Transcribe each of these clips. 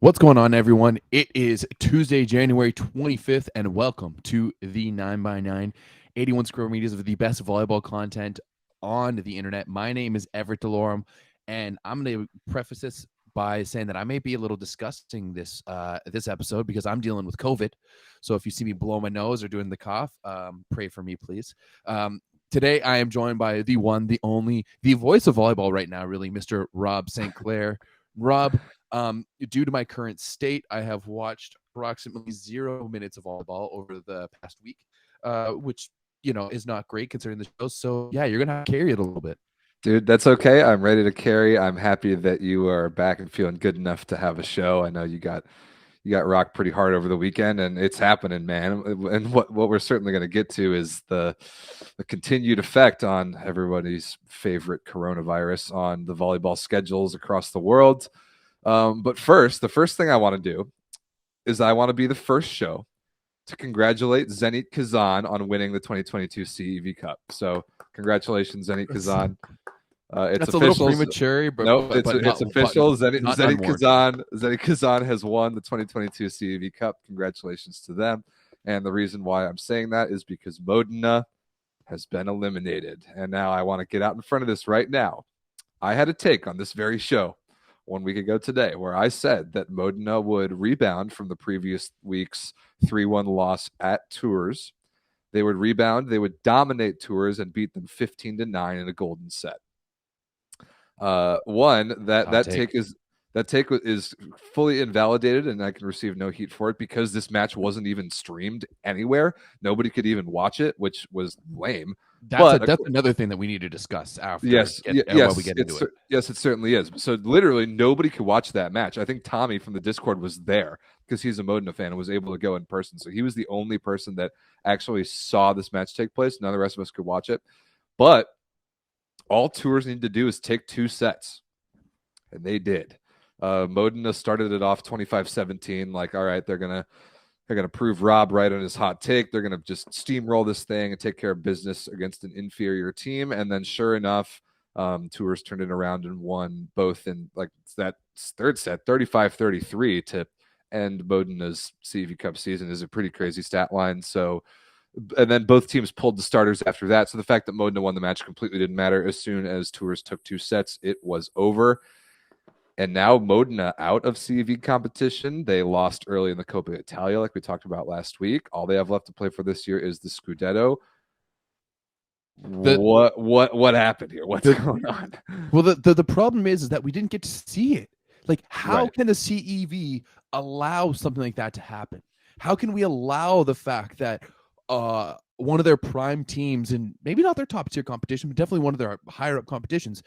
What's going on, everyone? It is Tuesday, January 25th, and welcome to the 9x9, 81 square meters of the best volleyball content on the internet. My name is Everett Delorme, and I'm going to preface this by saying that I may be a little disgusting this episode because I'm dealing with COVID. So if you see me blow my nose or doing the cough, pray for me, please. Today, I am joined by the one, the only, the voice of volleyball right now, really, Mr. Rob St. Rob, due to my current state, I have watched approximately 0 minutes of volleyball over the past week, which, is not great considering the show. So, yeah, you're going to have to carry it a little bit. Dude, that's okay. I'm ready to carry. I'm happy that you are back and feeling good enough to have a show. I know you got rocked pretty hard over the weekend, and it's happening, man. And what we're certainly going to get to is the continued effect on everybody's favorite coronavirus on the volleyball schedules across the world. But first, the first thing I want to do is I want to be the first show to congratulate Zenit Kazan on winning the 2022 CEV Cup. So congratulations, Zenit Kazan. It's That's a little premature, but no, but it's official. Zenit Kazan has won the 2022 CEV Cup. Congratulations to them. And the reason why I'm saying that is because Modena has been eliminated. And now I want to get out in front of this right now. I had a take on this very show 1 week ago today where I said that Modena would rebound from the previous week's 3-1 loss at Tours. They would rebound, they would dominate Tours and beat them 15-9 in a golden set. That take is fully invalidated, and I can receive no heat for it because this match wasn't even streamed anywhere. Nobody could even watch it, which was lame. That's another thing that we need to discuss after. Yes, it certainly is. So literally nobody could watch that match. I think Tommy from the Discord was there because he's a Modena fan and was able to go in person. So he was the only person that actually saw this match take place. None of the rest of us could watch it. But all Tours need to do is take 2 sets, and they did. Modena started it off 25-17. Like, all right, they're gonna prove Rob right on his hot take. They're gonna just steamroll this thing and take care of business against an inferior team. And then, sure enough, Tours turned it around and won both in like that third set, 35-33 to end Modena's CEV Cup season. Is a pretty crazy stat line. So. And then both teams pulled the starters after that. So the fact that Modena won the match completely didn't matter. As soon as Tours took 2 sets, it was over. And now Modena out of CEV competition. They lost early in the Coppa Italia, like we talked about last week. All they have left to play for this year is the Scudetto. What happened here? What's going on? Well, the problem is that we didn't get to see it. Like, how can the CEV allow something like that to happen? How can we allow the fact that one of their prime teams, and maybe not their top tier competition, but definitely one of their higher up competitions,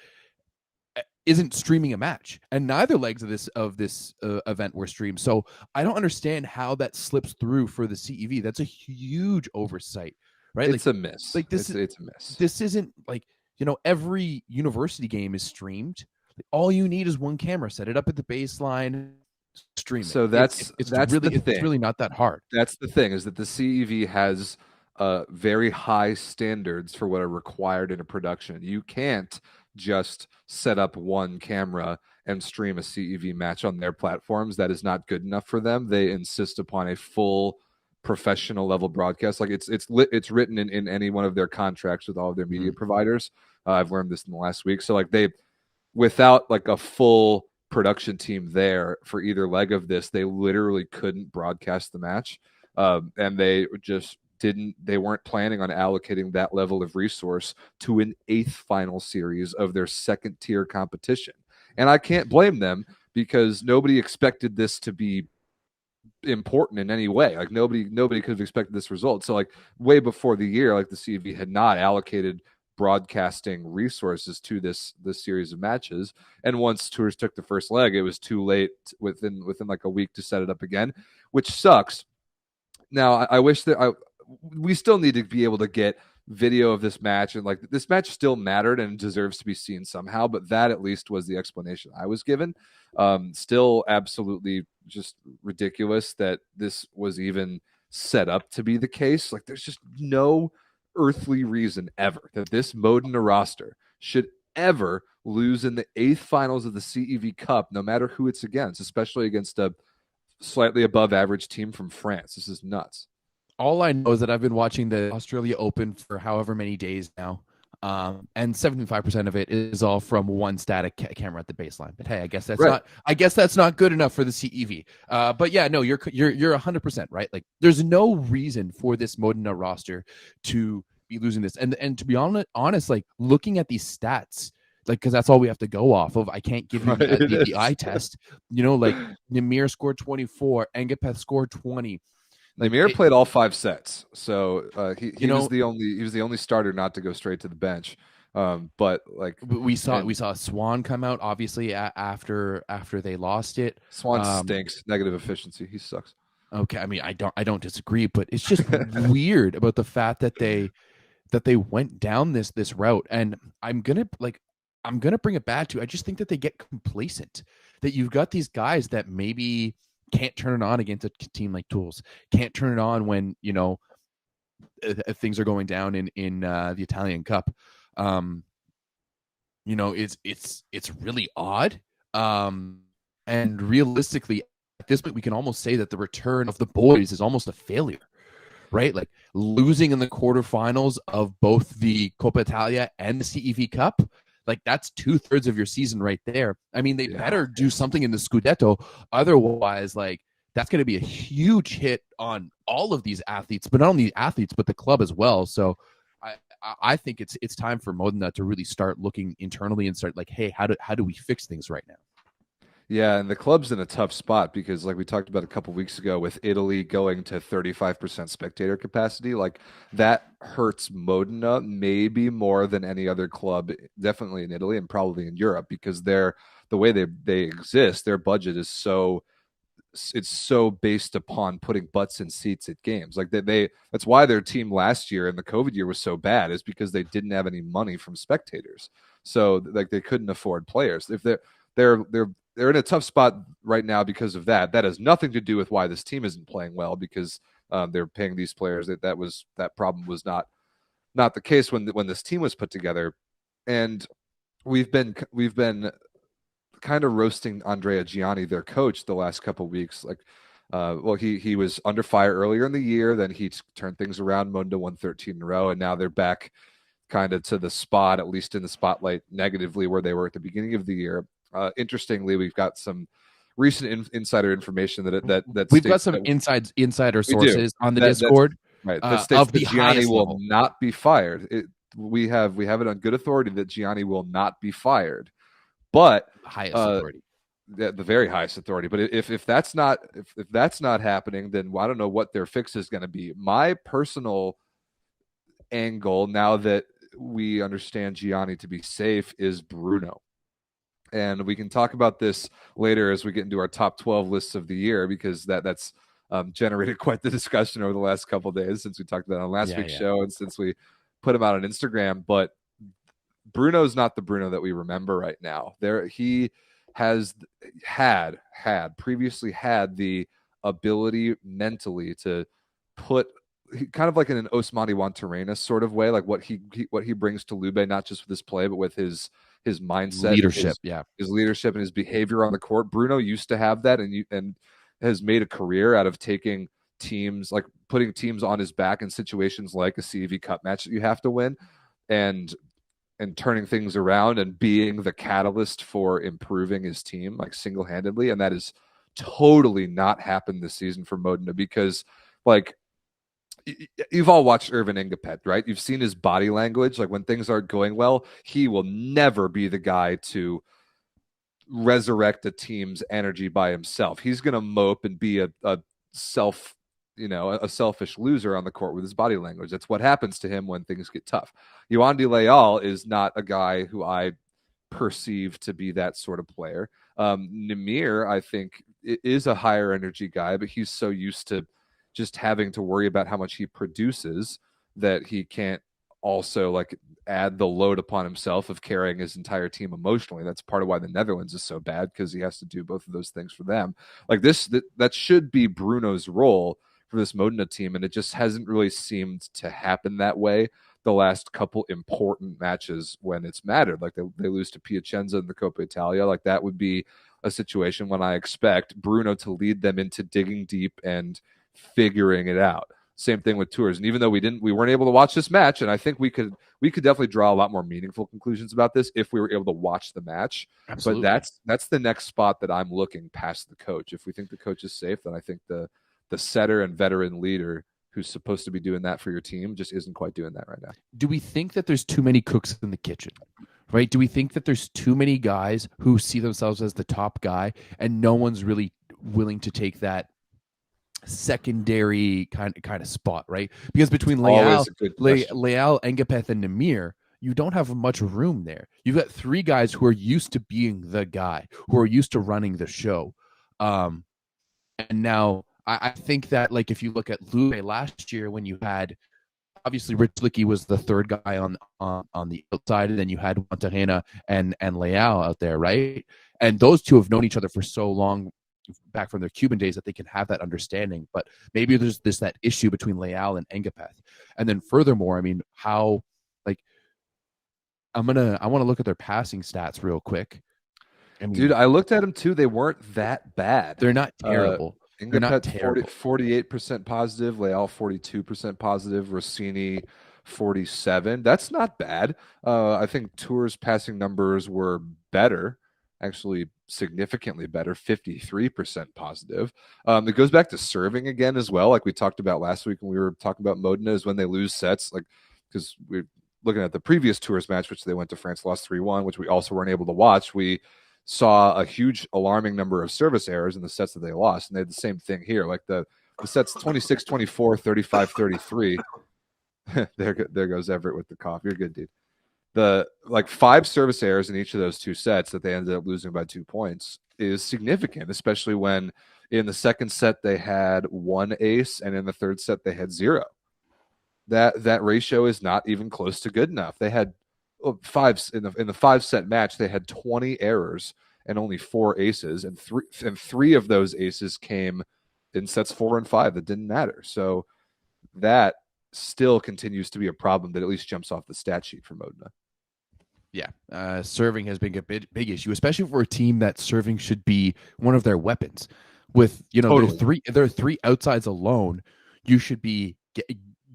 isn't streaming a match, and neither legs of this event were streamed. So I don't understand how that slips through for the CEV. That's a huge oversight, right? It's a miss. Like it's a miss. This isn't like, every university game is streamed. Like, all you need is one camera, set it up at the baseline, stream it. So that's really the thing. It's really not that hard. That's the thing, is that the CEV has very high standards for what are required in a production. You can't just set up one camera and stream a CEV match on their platforms. That is not good enough for them. They insist upon a full professional level broadcast. Like it's written in any one of their contracts with all of their media providers. I've learned this in the last week. So like without like a full production team there for either leg of this, they literally couldn't broadcast the match, and they weren't planning on allocating that level of resource to an 8th final series of their 2nd tier competition. And I can't blame them because nobody expected this to be important in any way. Like nobody could have expected this result. So like way before the year, like the CEV had not allocated broadcasting resources to this series of matches, and once Tours took the first leg, it was too late within like a week to set it up again, which sucks. Now I wish that we still need to be able to get video of this match, and like this match still mattered and deserves to be seen somehow, but that at least was the explanation I was given. Still absolutely just ridiculous that this was even set up to be the case. Like there's just no earthly reason ever that this Modena roster should ever lose in the 8th finals of the CEV Cup, no matter who it's against, especially against a slightly above average team from France. This is nuts. All I know is that I've been watching the Australia Open for however many days now. And 75% of it is all from one static camera at the baseline. But hey, I guess that's not good enough for the CEV. But yeah, no, you're 100% right. Like, there's no reason for this Modena roster to be losing this. And to be honest, like, looking at these stats, like, because that's all we have to go off of. I can't give you the eye test. Like, Nimir scored 24, Engapeth scored 20. Like, Lemire played all 5 sets, so he was the only starter not to go straight to the bench. But like we saw Swan come out obviously after they lost it. Swan stinks. Negative efficiency. He sucks. Okay, I mean, I don't disagree, but it's just weird about the fact that they went down this route, and I'm gonna bring it back to, I just think that they get complacent. That you've got these guys that maybe can't turn it on against a team like Tools, can't turn it on when things are going down in the Italian Cup. It's really odd. And realistically, at this point, we can almost say that the return of the boys is almost a failure, right? Like, losing in the quarterfinals of both the Coppa Italia and the CEV Cup. Like, that's 2/3 of your season right there. I mean, they better do something in the Scudetto. Otherwise, like, that's going to be a huge hit on all of these athletes, but not only athletes, but the club as well. So I think it's time for Modena to really start looking internally and start like, hey, how do we fix things right now? Yeah, and the club's in a tough spot because, like we talked about a couple weeks ago, with Italy going to 35% spectator capacity, like, that hurts Modena maybe more than any other club, definitely in Italy and probably in Europe, because the way they exist, their budget is it's so based upon putting butts in seats at games. Like, that's why their team last year and the COVID year was so bad, is because they didn't have any money from spectators. So like, they couldn't afford players. If they're in a tough spot right now because of that. That has nothing to do with why this team isn't playing well, because they're paying these players. That problem was not the case when this team was put together. And we've been kind of roasting Andrea Gianni, their coach, the last couple of weeks. Like, he was under fire earlier in the year, then he turned things around. Modena won 13 in a row, and now they're back kind of to the spot, at least in the spotlight negatively, where they were at the beginning of the year. Interestingly, we've got some recent insider information that we've got some insider sources on the Discord, right? That states that Gianni will not be fired. We have it on good authority that Gianni will not be fired, but highest authority, the very highest authority. But if that's not happening, then I don't know what their fix is going to be. My personal angle, now that we understand Gianni to be safe, is Bruno. And we can talk about this later as we get into our top 12 lists of the year, because that's generated quite the discussion over the last couple of days since we talked about it on last week's show and since we put him out on Instagram. But Bruno's not the Bruno that we remember right now. He has previously had the ability mentally to put, kind of like in an Osmani Juantorena sort of way, like what he brings to Lube, not just with his play, but with his mindset, leadership, his leadership and his behavior on the court. Bruno used to have that, and has made a career out of taking teams, like putting teams on his back in situations like a CEV Cup match that you have to win, and turning things around and being the catalyst for improving his team, like, single-handedly. And that has totally not happened this season for Modena, because, like, you've all watched Irvin Ingapet, right? You've seen his body language. Like, when things aren't going well, he will never be the guy to resurrect a team's energy by himself. He's going to mope and be a selfish loser on the court with his body language. That's what happens to him when things get tough. Yoandi Leal is not a guy who I perceive to be that sort of player. Nimir, I think, is a higher energy guy, but he's so used to just having to worry about how much he produces that he can't also, like, add the load upon himself of carrying his entire team emotionally. That's part of why the Netherlands is so bad, because he has to do both of those things for them. Like, that should be Bruno's role for this Modena team, and it just hasn't really seemed to happen that way the last couple important matches when it's mattered. Like, they lose to Piacenza in the Coppa Italia. Like, that would be a situation when I expect Bruno to lead them into digging deep and figuring it out. Same thing with Tours. And even though we weren't able to watch this match, and I think we could definitely draw a lot more meaningful conclusions about this if we were able to watch the match. Absolutely. But that's the next spot that I'm looking past the coach. If we think the coach is safe, then I think the setter and veteran leader who's supposed to be doing that for your team just isn't quite doing that right now. Do we think that there's too many cooks in the kitchen? Right? Do we think that there's too many guys who see themselves as the top guy and no one's really willing to take that secondary kind of spot, right? Because between Leal, Engapeth, and Namir, you don't have much room there. You've got three guys who are used to being the guy, who are used to running the show. And now I think that, like, if you look at Lube last year, when you had, obviously Rich Licky was the third guy on the outside, and then you had Monterrena and Leal out there, right? And those two have known each other for so long, back from their Cuban days, that they can have that understanding. But maybe there's that issue between Leal and Engapeth. And then furthermore, I mean, how, like, I want to look at their passing stats real quick. I mean, dude, I looked at them too. They weren't that bad. They're not terrible. They're not terrible. 48% positive, Leal 42% positive, Rossini 47. That's not bad. I think Tours' passing numbers were better, actually significantly better, 53% positive. It goes back to serving again as well, like we talked about last week when we were talking about Modena, is when they lose sets, like, because we're looking at the previous Tours match, which they went to France, lost 3-1, which we also weren't able to watch. We saw a huge alarming number of service errors in the sets that they lost, and they had the same thing here, like the sets 26-24, 35-33. there goes Everett with the cough. You're good, dude. The 5 service errors in each of those two sets that they ended up losing by 2 points is significant, especially when in the second set they had 1 ace and in the third set they had 0. That ratio is not even close to good enough. They had 5 in the 5-set match. They had 20 errors and only 4 aces, and three of those aces came in sets 4 and 5 that didn't matter. So that still continues to be a problem that at least jumps off the stat sheet for Modena. Yeah, serving has been a big issue, especially for a team that serving should be one of their weapons. With, you know, totally. there are 3 outsides alone. You should be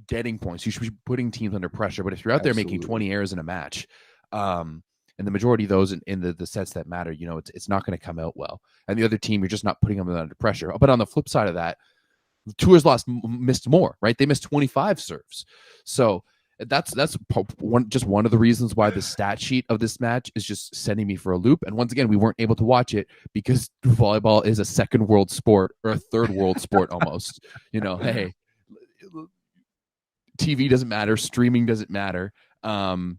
getting points. You should be putting teams under pressure. But if you're out there making 20 errors in a match, and the majority of those in the sets that matter, you know, it's not going to come out well. And the other team, you're just not putting them under pressure. But on the flip side of that, Tours missed more, right? They missed 25 serves. So that's one of the reasons why the stat sheet of this match is just sending me for a loop. And once again, we weren't able to watch it because volleyball is a second world sport, or a third world sport almost. You know, hey, TV doesn't matter, streaming doesn't matter. You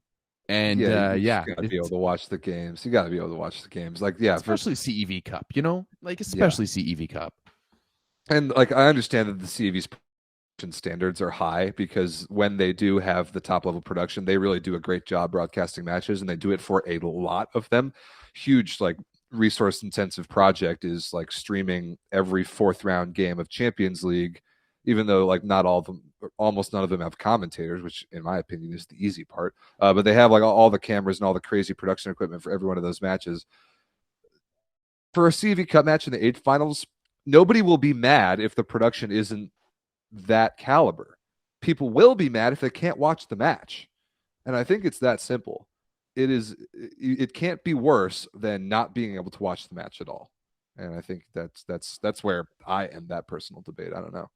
gotta be able to watch the games. Like, especially CEV Cup, you know, like especially CEV Cup. And like, I understand that the CEV's standards are high because when they do have the top level production, they really do a great job broadcasting matches, and they do it for a lot of them. Huge, like, resource intensive project is like streaming every 4th round game of Champions League, even though like not all of them, almost none of them have commentators, which in my opinion is the easy part. But they have like all the cameras and all the crazy production equipment for every one of those matches. For a CEV Cup match in the 8th finals, nobody will be mad if the production isn't that caliber. People will be mad if they can't watch the match. And I think it's that simple. It can't be worse than not being able to watch the match at all. And I think that's where I end that personal debate. I don't know.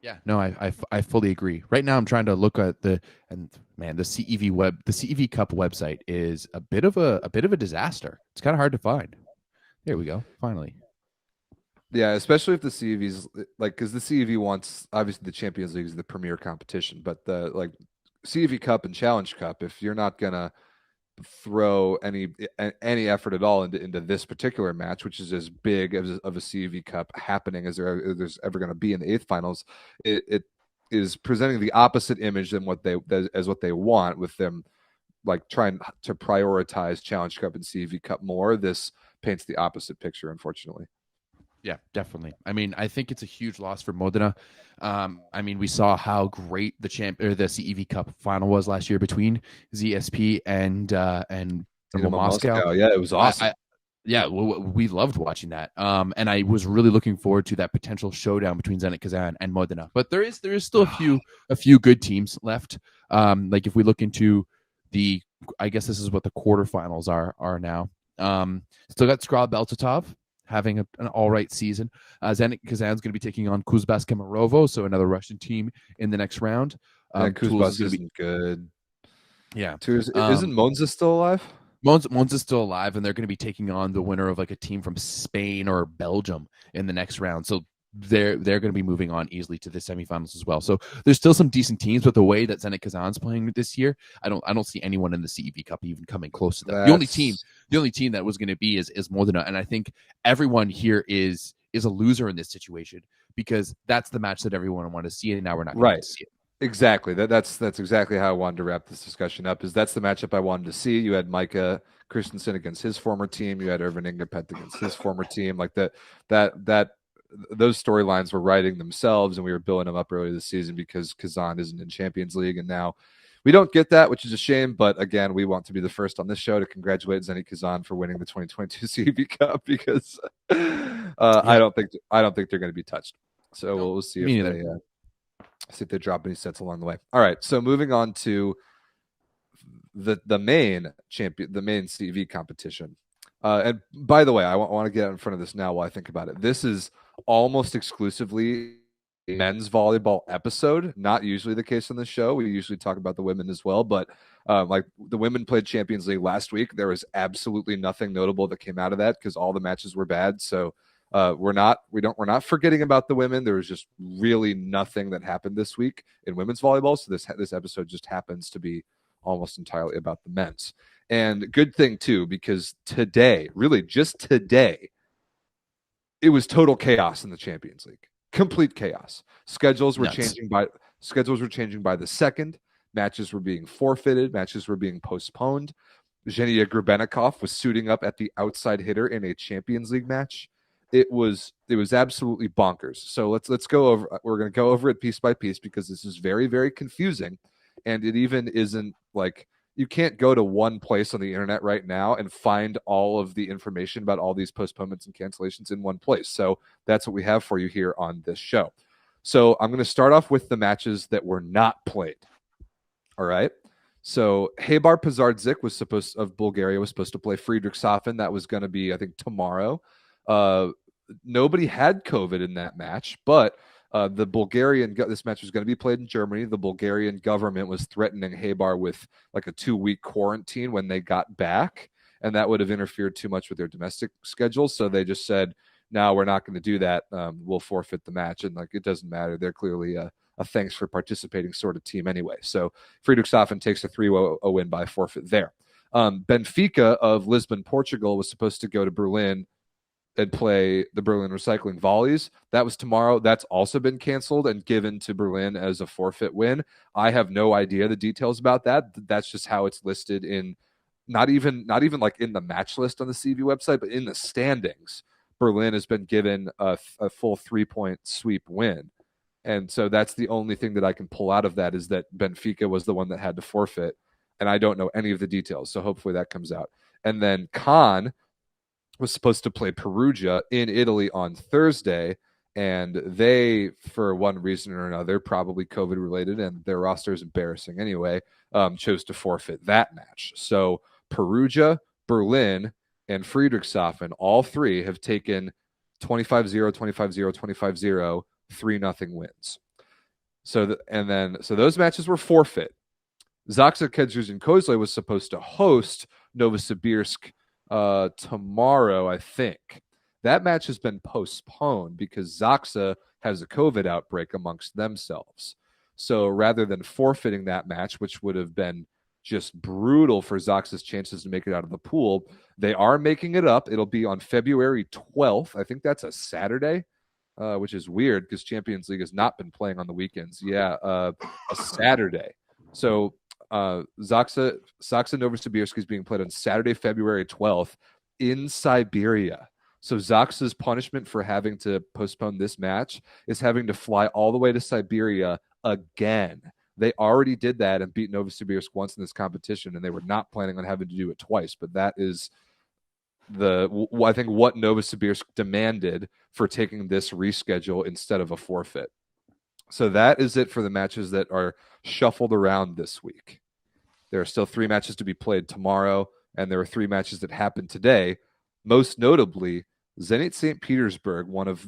Yeah, no, I fully agree. Right now I'm trying to look at the CEV Cup website is a bit of a disaster. It's kind of hard to find. There we go. Finally. Yeah, especially if the CEV's like, because the CEV wants, obviously the Champions League is the premier competition, but the like CEV Cup and Challenge Cup, if you're not gonna throw any effort at all into this particular match, which is as big of a CEV Cup happening as there's ever going to be in the 8th finals, it is presenting the opposite image than what they want, with them like trying to prioritize Challenge Cup and CEV Cup more. This paints the opposite picture, unfortunately. Yeah, definitely. I mean, I think it's a huge loss for Modena. I mean, we saw how great the CEV Cup final was last year between ZSP and Moscow. Yeah, it was awesome. Yeah, we loved watching that. And I was really looking forward to that potential showdown between Zenit Kazan and Modena. But there is still a few good teams left. Like if we look into the, I guess this is what the quarterfinals are now. Still got Skra Beltatov having an all right season. Zenit Kazan's going to be taking on Kuzbaska Marovo, so another Russian team in the next round. And Tools is Kuzbask going to be, isn't good. yeah. Isn't Monza still alive? Mons is still alive, and they're going to be taking on the winner of like a team from Spain or Belgium in the next round. So they're going to be moving on easily to the semifinals as well. So there's still some decent teams, but the way that Zenit Kazan's playing this year, I don't see anyone in the CEV Cup even coming close to them. The only team that was going to be is Modena, and I think everyone here is a loser in this situation because that's the match that everyone wanted to see, and now we're not going to see it. Exactly. That's exactly how I wanted to wrap this discussion up. Is that's the matchup I wanted to see. You had Micah Christensen against his former team. You had Irvin Ingapet against his former team. Like that those storylines were writing themselves, and we were building them up early this season because Kazan isn't in Champions League, and now we don't get that, which is a shame. But again, we want to be the first on this show to congratulate Zenit Kazan for winning the 2022 CEV Cup because I don't think they're going to be touched. So we'll see if they drop any sets along the way. All right, so moving on to the main CEV competition. And by the way, I want to get in front of this now while I think about it. This is almost exclusively a men's volleyball episode. Not usually the case on the show. We usually talk about the women as well, but like the women played Champions League last week. There was absolutely nothing notable that came out of that because all the matches were bad. So we're not forgetting about the women. There was just really nothing that happened this week in women's volleyball. So this episode just happens to be almost entirely about the men's. And good thing too, because today, really just today, it was total chaos in the Champions League. Complete chaos. Schedules were changing by the second. Matches were being forfeited. Matches were being postponed. Zhenya Grubenikov was suiting up at the outside hitter in a Champions League match. It was absolutely bonkers. So let's go over. We're going to go over it piece by piece because this is very, very confusing, and it even isn't like you can't go to one place on the internet right now and find all of the information about all these postponements and cancellations in one place. So that's what we have for you here on this show. So I'm going to start off with the matches that were not played. All right. So Hebar Pazardzik of Bulgaria was supposed to play Friedrichshafen. That was going to be, I think, tomorrow. Nobody had COVID in that match, but this match was going to be played in Germany. The Bulgarian government was threatening Hebar with like a 2-week quarantine when they got back, and that would have interfered too much with their domestic schedule. So they just said, no, we're not going to do that. We'll forfeit the match. And like, it doesn't matter. They're clearly a thanks for participating sort of team anyway. So Friedrichshafen takes a 3-0 win by forfeit there. Benfica of Lisbon, Portugal was supposed to go to Berlin and play the Berlin Recycling Volleys. That was tomorrow. That's also been canceled and given to Berlin as a forfeit win. I have no idea the details about that. That's just how it's listed in not even like in the match list on the CEV website, but in the standings. Berlin has been given a full 3-point sweep win. And so that's the only thing that I can pull out of that is that Benfica was the one that had to forfeit. And I don't know any of the details. So hopefully that comes out. And then Khan was supposed to play Perugia in Italy on Thursday, and they, for one reason or another, probably COVID related, and their roster is embarrassing anyway, chose to forfeit that match. So Perugia, Berlin, and Friedrichshafen, all three have taken 25-0, 25-0, 25-0, 3-0 wins. So those matches were forfeit. Zaksa Kedzierzyn Kozle was supposed to host Novosibirsk tomorrow, I think. That match has been postponed because Zaksa has a COVID outbreak amongst themselves. So rather than forfeiting that match, which would have been just brutal for Zaksa's chances to make it out of the pool, they are making it up. It'll be on February 12th. I think that's a Saturday, which is weird because Champions League has not been playing on the weekends. Yeah, a Saturday. So Zaksa Novosibirsk is being played on Saturday, February 12th in Siberia. So Zaksa's punishment for having to postpone this match is having to fly all the way to Siberia again. They already did that and beat Novosibirsk once in this competition, and they were not planning on having to do it twice. But that is I think what Novosibirsk demanded for taking this reschedule instead of a forfeit. So that is it for the matches that are shuffled around this week. There are still 3 matches to be played tomorrow, and there are 3 matches that happened today. Most notably, Zenit St. Petersburg, one of,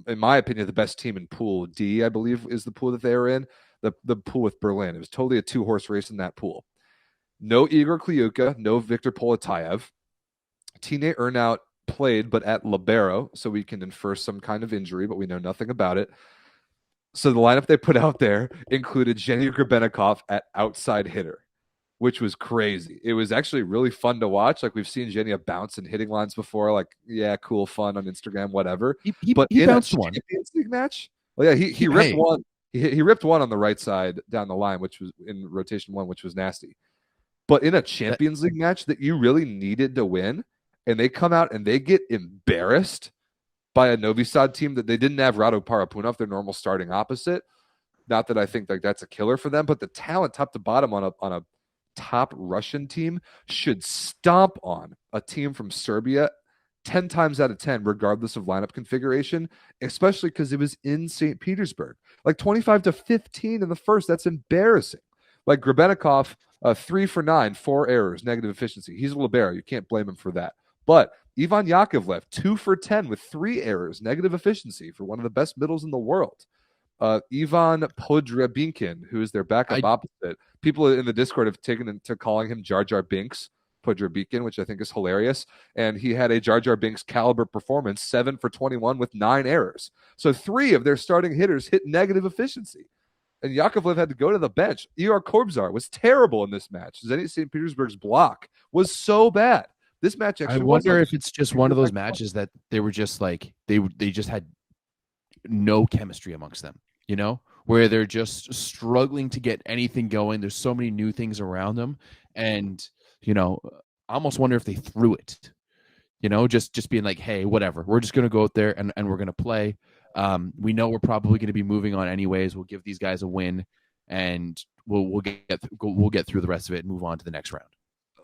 in my opinion, the best team in Pool D, I believe is the pool that they were in, the pool with Berlin. It was totally a 2-horse race in that pool. No Igor Kliuka, no Viktor Poletayev. Tine Ernout played, but at libero, so we can infer some kind of injury, but we know nothing about it. So the lineup they put out there included Zhenya Grebennikov at outside hitter, which was crazy. It was actually really fun to watch. Like, we've seen Zhenya bounce in hitting lines before. Like, yeah, cool, fun on Instagram, whatever. But he in bounced a one. Champions League match, well, yeah, he ripped one. He ripped one on the right side down the line, which was in rotation 1, which was nasty. But in a Champions League match that you really needed to win, and they come out and they get embarrassed by a Novi Sad team that they didn't have Rado Parapunov, their normal starting opposite. Not that I think like that's a killer for them, but the talent top to bottom on a top Russian team should stomp on a team from Serbia 10 times out of 10, regardless of lineup configuration, especially because it was in St. Petersburg. Like 25-15 in the first, that's embarrassing. Like Grebennikov, 3 for 9, 4 errors, negative efficiency. He's a libero. You can't blame him for that. But Ivan Yakovlev, 2 for 10 with 3 errors, negative efficiency for one of the best middles in the world. Ivan Podrebinkin, who is their backup opposite. People in the Discord have taken to calling him Jar Jar Binks, Podrebinkin, which I think is hilarious. And he had a Jar Jar Binks caliber performance, 7 for 21 with 9 errors. So 3 of their starting hitters hit negative efficiency. And Yakovlev had to go to the bench. Igor Korbzar was terrible in this match. Zenit St. Petersburg's block was so bad. This match actually. I wonder if it's just one of those matches that they were just like they just had no chemistry amongst them, you know, where they're just struggling to get anything going. There's so many new things around them, and you know, I almost wonder if they threw it, you know, just being like, hey, whatever, we're just gonna go out there and we're gonna play. We know we're probably going to be moving on anyways. We'll give these guys a win, and we'll get through the rest of it and move on to the next round.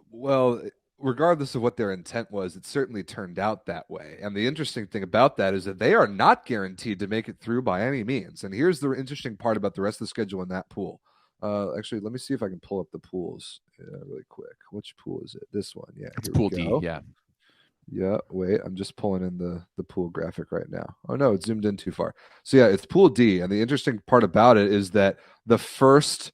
Well, regardless of what their intent was, it certainly turned out that way. And the interesting thing about that is that they are not guaranteed to make it through by any means. And here's the interesting part about the rest of the schedule in that pool. Actually, let me see if I can pull up the pools really quick. Which pool is it? This one. Yeah. It's Pool D. Yeah. Yeah, wait, I'm just pulling in the pool graphic right now. Oh, no, it's zoomed in too far. So, yeah, it's Pool D. And the interesting part about it is that the first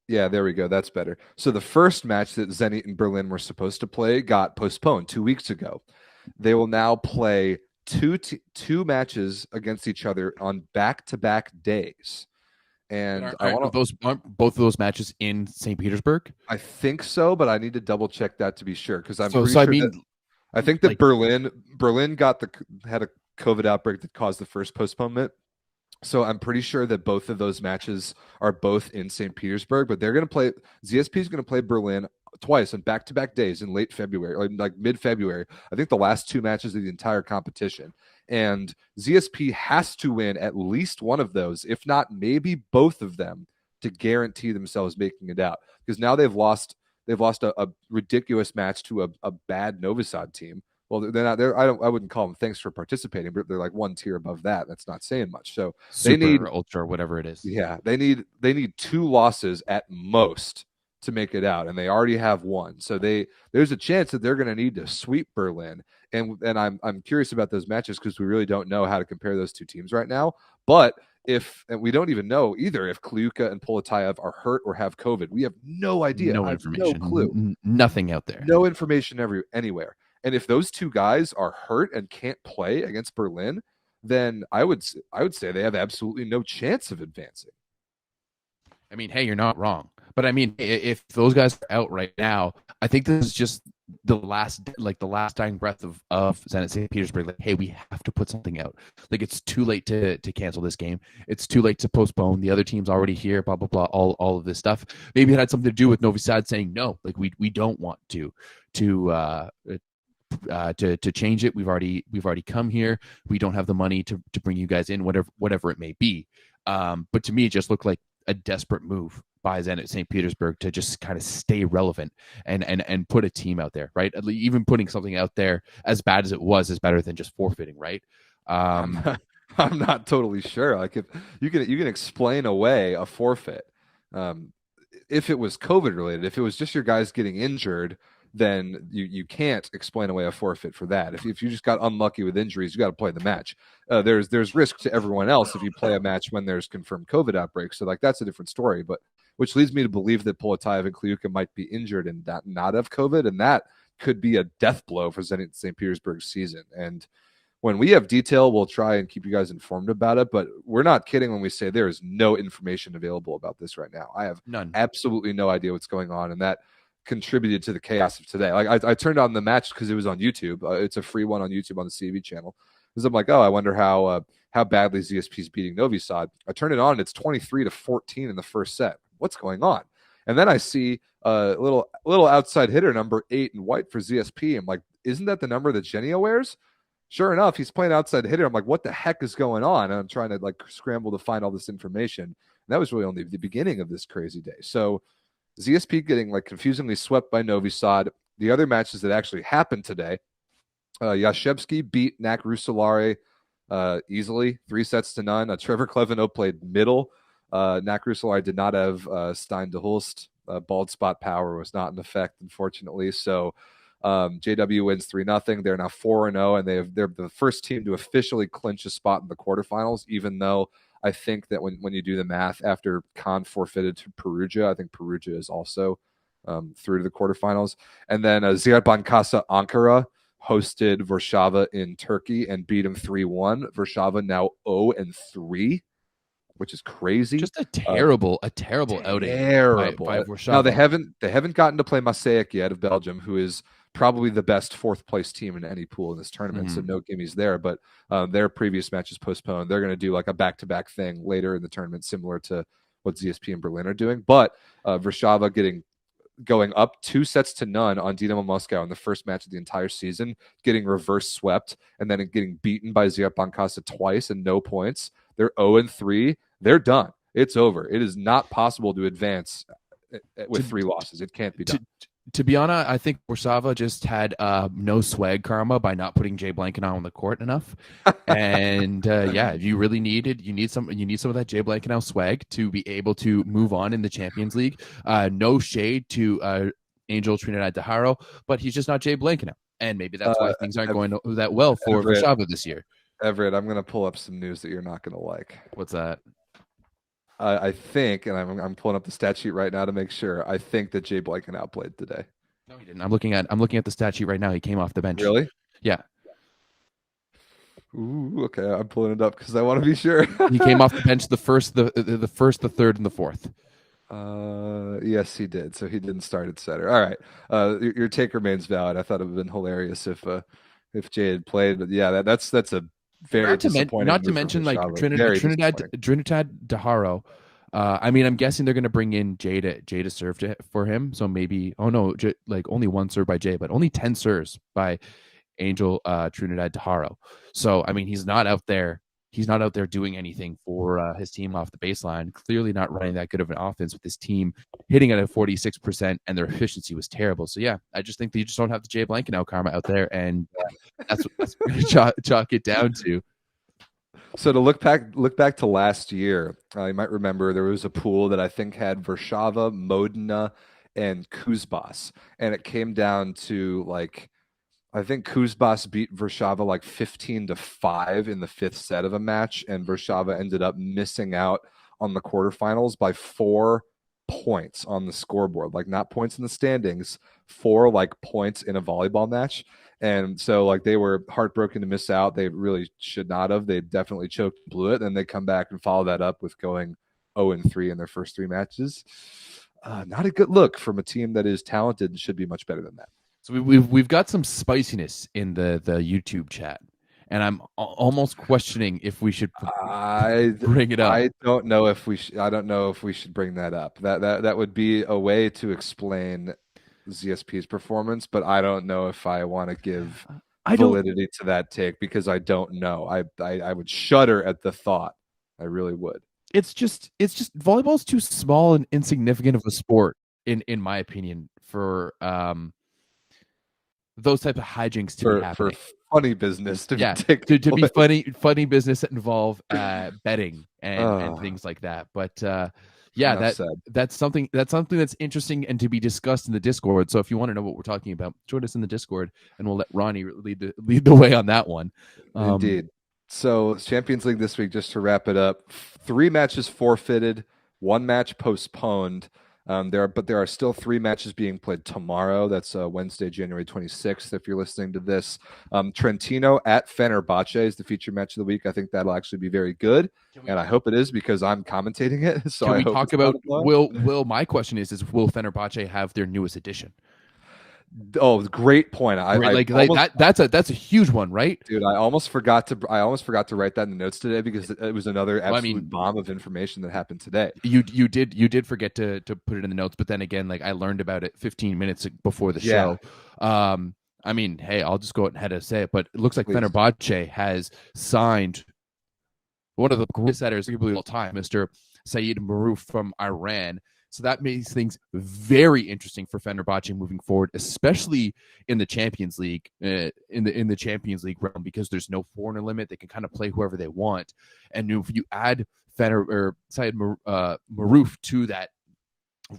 yeah, there we go. That's better. So the first match that Zenit and Berlin were supposed to play got postponed 2 weeks ago. They will now play two matches against each other on back-to-back days. And aren't both of those matches in St. Petersburg? I think so, but I need to double check that to be sure, because I'm pretty sure. I think that like, Berlin had a COVID outbreak that caused the first postponement. So I'm pretty sure that both of those matches are both in St. Petersburg, but they're going to play. ZSP is going to play Berlin twice on back-to-back days in late February, or like mid-February. I think the last 2 matches of the entire competition. And ZSP has to win at least one of those, if not maybe both of them, to guarantee themselves making it out. Because now they've lost a ridiculous match to a bad Novi Sad team. Well, they're not there. I wouldn't call them thanks for participating, but they're like one tier above that. That's not saying much. So Super, they need ultra, whatever it is. Yeah, they need 2 losses at most to make it out, and they already have 1. So there's a chance that they're going to need to sweep Berlin. And I'm curious about those matches because we really don't know how to compare those 2 teams right now. But and we don't even know either if Kliuka and Poletayev are hurt or have COVID. We have no idea. No information. No clue. Nothing out there. No information anywhere. And if those 2 guys are hurt and can't play against Berlin, then I would say they have absolutely no chance of advancing. I mean, hey, you're not wrong. But I mean, if those guys are out right now, I think this is just the last dying breath of Zenit St. Petersburg. Like, hey, we have to put something out. Like, it's too late to cancel this game. It's too late to postpone. The other team's already here. Blah blah blah. All of this stuff. Maybe it had something to do with Novi Sad saying no. Like, we don't want to change it. We've already come here. We don't have the money to bring you guys in, whatever it may be. But to me, it just looked like a desperate move by Zenit St. Petersburg to just kind of stay relevant and put a team out there, right? Even putting something out there as bad as it was is better than just forfeiting, right? I'm not, I'm not totally sure. Like if you can explain away a forfeit, um, if it was COVID related, if it was just your guys getting injured, then you can't explain away a forfeit for that. If you just got unlucky with injuries, you got to play the match. There's risk to everyone else if you play a match when there's confirmed COVID outbreaks. So like that's a different story. But which leads me to believe that Poletaev and Kliuka might be injured and not have COVID, and that could be a death blow for Zenit St. Petersburg's season. And when we have detail, we'll try and keep you guys informed about it. But we're not kidding when we say there is no information available about this right now. I have None. absolutely no idea what's going on, and that contributed to the chaos of today. Like I turned on the match because it was on YouTube. It's a free one on YouTube on the CEV channel. Because I'm like, oh, I wonder how badly ZSP is beating Novi Sad. I turn it on, and it's 23-14 in the first set. What's going on? And then I see a little outside hitter number 8 in white for ZSP. I'm like, isn't that the number that Genio wears? Sure enough, he's playing outside hitter. I'm like, what the heck is going on? And I'm trying to like scramble to find all this information. And that was really only the beginning of this crazy day. So ZSP getting like confusingly swept by Novi Sad. The other matches that actually happened today, Yashevsky beat Nak Rusolare easily, 3-0. Trevor Kleveno played middle. Nak Rusolare did not have Stein de Hulst. Bald spot power was not in effect, unfortunately. So JW wins 3-0. They're now 4-0, and they're the first team to officially clinch a spot in the quarterfinals, even though I think that when you do the math, after Khan forfeited to Perugia, I think Perugia is also through to the quarterfinals. And then Ziyad Bankasa Ankara hosted Warsaw in Turkey and beat him 3-1. Warsaw now 0-3, which is crazy. Just a terrible outing. Terrible. By Warsaw. Now they haven't gotten to play Maaseik yet of Belgium, who is probably the best fourth place team in any pool in this tournament. So no gimmies there. But their previous match is postponed. They're going to do like a back-to-back thing later in the tournament, similar to what ZSP and Berlin are doing. But Warsaw going up 2-0 on Dynamo Moscow in the first match of the entire season, getting reverse swept, and then getting beaten by Ziyad Bankasa twice and no points. They're 0-3. They're done. It's over. It is not possible to advance with 3 losses. It can't be done. To be honest, I think Warsaw just had no swag karma by not putting Jay Blankenau on the court enough. And yeah, you really need some of that Jay Blankenau swag to be able to move on in the Champions League. No shade to Angel Trinidad de Haro, but he's just not Jay Blankenau. And maybe that's why things aren't going that well for Warsaw this year. Everett, I'm going to pull up some news that you're not going to like. What's that? I think, and I'm pulling up the stat sheet right now to make sure. I think that Jay Blankenau played today. No, he didn't. I'm looking at the stat sheet right now. He came off the bench. Really? Yeah. Ooh, okay. I'm pulling it up because I want to be sure. He came off the bench the first, the third, and the fourth. Yes, he did. So he didn't start at center. All right. Your take remains valid. I thought it would have been hilarious if Jay had played, but yeah, that's a very disappointing. Not to mention like Trinidad de Haro. I mean, I'm guessing they're going to bring in Jay to serve for him. So maybe, like only 1 serve by Jay, but only 10 serves by Angel Trinidad de Haro. So I mean, he's not out there doing anything for his team off the baseline. Clearly not running that good of an offense with this team hitting at a 46%, and their efficiency was terrible. So yeah, I just think that you just don't have the Jay Blankenau karma out there, and that's what we chalk it down to. So to look back to last year, you might remember there was a pool that I think had Warsaw, Modena, and Kuzbas, and it came down to like, I think Kuzbas beat Warsaw like 15-5 in the 5th set of a match, and Warsaw ended up missing out on the quarterfinals by 4 points on the scoreboard, like not points in the standings, 4 like points in a volleyball match. And so like they were heartbroken to miss out. They really should not have. They definitely choked, blew it, and they come back and follow that up with going 0-3 in their first 3 matches. Not a good look from a team that is talented and should be much better than that. So we've got some spiciness in the YouTube chat, and I'm almost questioning if we should bring it up. I don't know if we should bring that up. That would be a way to explain ZSP's performance, but I don't know if I want to give validity to that take because I don't know. I would shudder at the thought. I really would. it's just volleyball's too small and insignificant of a sport in my opinion for those type of hijinks to be For happening. funny business to be Yeah, taking to be place. funny business that involve betting and Oh, things like that. But yeah, enough said. that's something that's interesting and to be discussed in the Discord. So if you want to know what we're talking about, join us in the Discord, and we'll let Ronnie lead the way on that one. Indeed. So Champions League this week, just to wrap it up, 3 matches forfeited, 1 match postponed. There are still 3 matches being played tomorrow. That's Wednesday, January 26th. If you're listening to this, Trentino at Fenerbahce is the feature match of the week. I think that'll actually be very good, and I hope it is because I'm commentating it. So Can I we hope talk it's not about a blow. will my question is will Fenerbahce have their newest edition? Oh, great point. Right, I like almost that's a huge one, right? Dude, I almost forgot to write that in the notes today because it was another Well, I absolute mean, bomb of information that happened today. you did forget to put it in the notes, but then again, like I learned about it 15 minutes before the Yeah, show. I mean, hey, I'll just go ahead and say it, but it looks like please. Fenerbahce has signed one of the greatest setters of all time, Mr. Saeed Maruf from Iran. So that makes things very interesting for Fenerbahce moving forward, especially in the Champions League, in the Champions League realm, because there's no foreigner limit. They can kind of play whoever they want, and if you add Saeed Maruf to that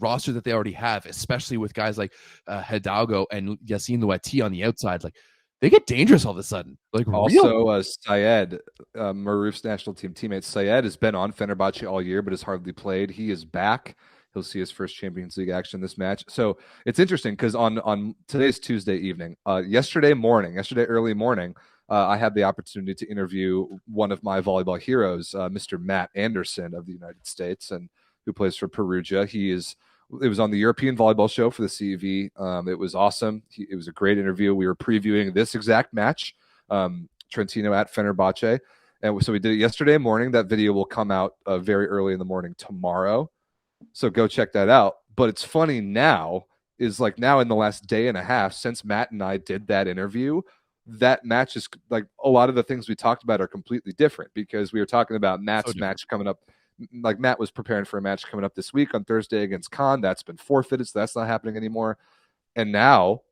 roster that they already have, especially with guys like Hidalgo and Yassine Louati on the outside, like they get dangerous all of a sudden, like real. Also, Syed, Maruf's national team teammate, Syed has been on Fenerbahce all year, but has hardly played. He is back. He'll see his first Champions League action this match. So it's interesting because on today's Tuesday evening, yesterday early morning, I had the opportunity to interview one of my volleyball heroes, Mr. Matt Anderson of the United States, and who plays for Perugia. It was on the European Volleyball Show for the CEV. It was awesome. It was a great interview. We were previewing this exact match, Trentino at Fenerbahce. And so we did it yesterday morning. That video will come out very early in the morning tomorrow. So go check that out. But it's funny now, is like now in the last day and a half since Matt and I did that interview, that match is like a lot of the things we talked about are completely different because we were talking about Matt's match coming up. Like Matt was preparing for a match coming up this week on Thursday against Khan. That's been forfeited, so that's not happening anymore. And now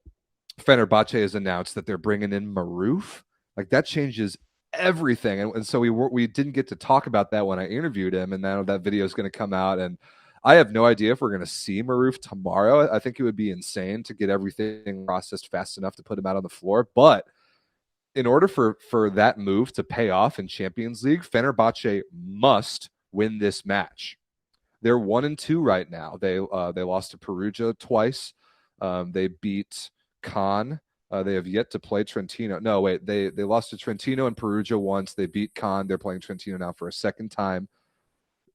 Fenerbahce has announced that they're bringing in Maruf. Like that changes everything. And so we didn't get to talk about that when I interviewed him. And now that video is going to come out. And I have no idea if we're going to see Maruf tomorrow. I think it would be insane to get everything processed fast enough to put him out on the floor. But in order for that move to pay off in Champions League, Fenerbahce must win this match. They're 1-2 right now. They lost to Perugia twice. They beat Khan. They have yet to play Trentino. No, wait. They lost to Trentino and Perugia once. They beat Khan. They're playing Trentino now for a second time.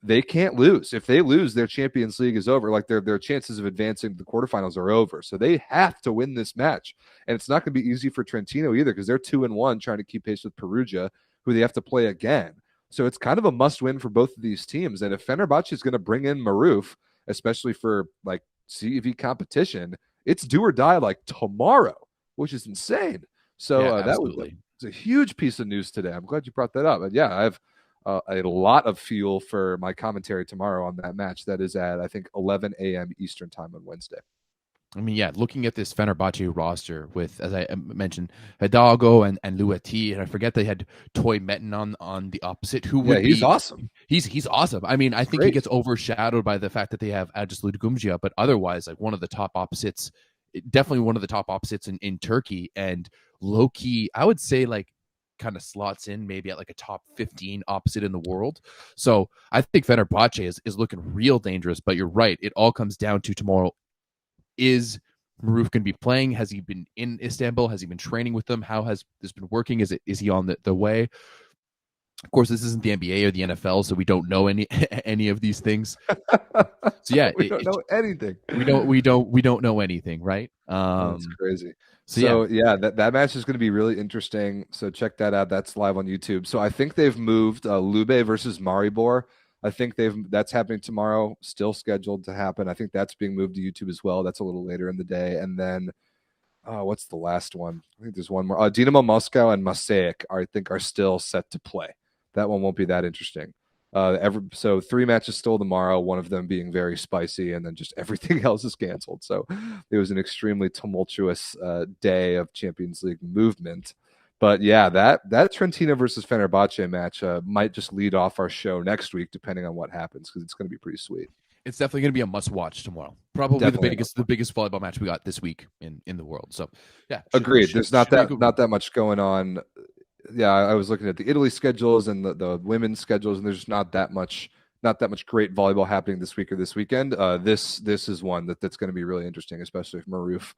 They can't lose. If they lose, their Champions League is over. Like their chances of advancing to the quarterfinals are over. So they have to win this match. And it's not going to be easy for Trentino either because they're 2-1 trying to keep pace with Perugia, who they have to play again. So it's kind of a must-win for both of these teams. And if Fenerbahce is going to bring in Maruf, especially for like CEV competition, it's do or die like tomorrow, which is insane. So Yeah, that was absolutely. a huge piece of news today. I'm glad you brought that up. And yeah, I have a lot of fuel for my commentary tomorrow on that match. That is at, I think, 11 a.m. Eastern time on Wednesday. I mean, yeah, looking at this Fenerbahce roster with, as I mentioned, Hidalgo and Louati, and I forget they had Toy Metin on the opposite, who would he's be awesome. He's awesome. I mean, I think he gets overshadowed by the fact that they have Agislud Gumjia, but otherwise, like one of the top opposites, definitely one of the top opposites in Turkey, and low key, I would say like kind of slots in maybe at like a top 15 opposite in the world. So I think Fenerbahce is looking real dangerous, but you're right. It all comes down to tomorrow. Is Maruf going to be playing? Has he been in Istanbul? Has he been training with them? How has this been working? Is he on the way? Of course, this isn't the NBA or the NFL, so we don't know any of these things. So yeah, we don't know anything. We don't know anything, right? That's crazy. So yeah, that match is going to be really interesting. So check that out. That's live on YouTube. So I think they've moved Lube versus Maribor. I think that's happening tomorrow, still scheduled to happen. I think that's being moved to YouTube as well. That's a little later in the day. And then what's the last one? I think there's one more. Dinamo Moscow and Mosaic I think are still set to play. That one won't be that interesting. So 3 matches still tomorrow, one of them being very spicy, and then just everything else is canceled. So it was an extremely tumultuous day of Champions League movement. But yeah, that Trentino versus Fenerbahce match might just lead off our show next week, depending on what happens, because it's going to be pretty sweet. It's definitely going to be a must-watch tomorrow. Probably Definitely the biggest volleyball match we got this week in the world. So yeah, agreed. There's not that much going on. Yeah, I was looking at the Italy schedules and the women's schedules, and there's just not that much great volleyball happening this week or this weekend. This is one that's going to be really interesting, especially if Maroof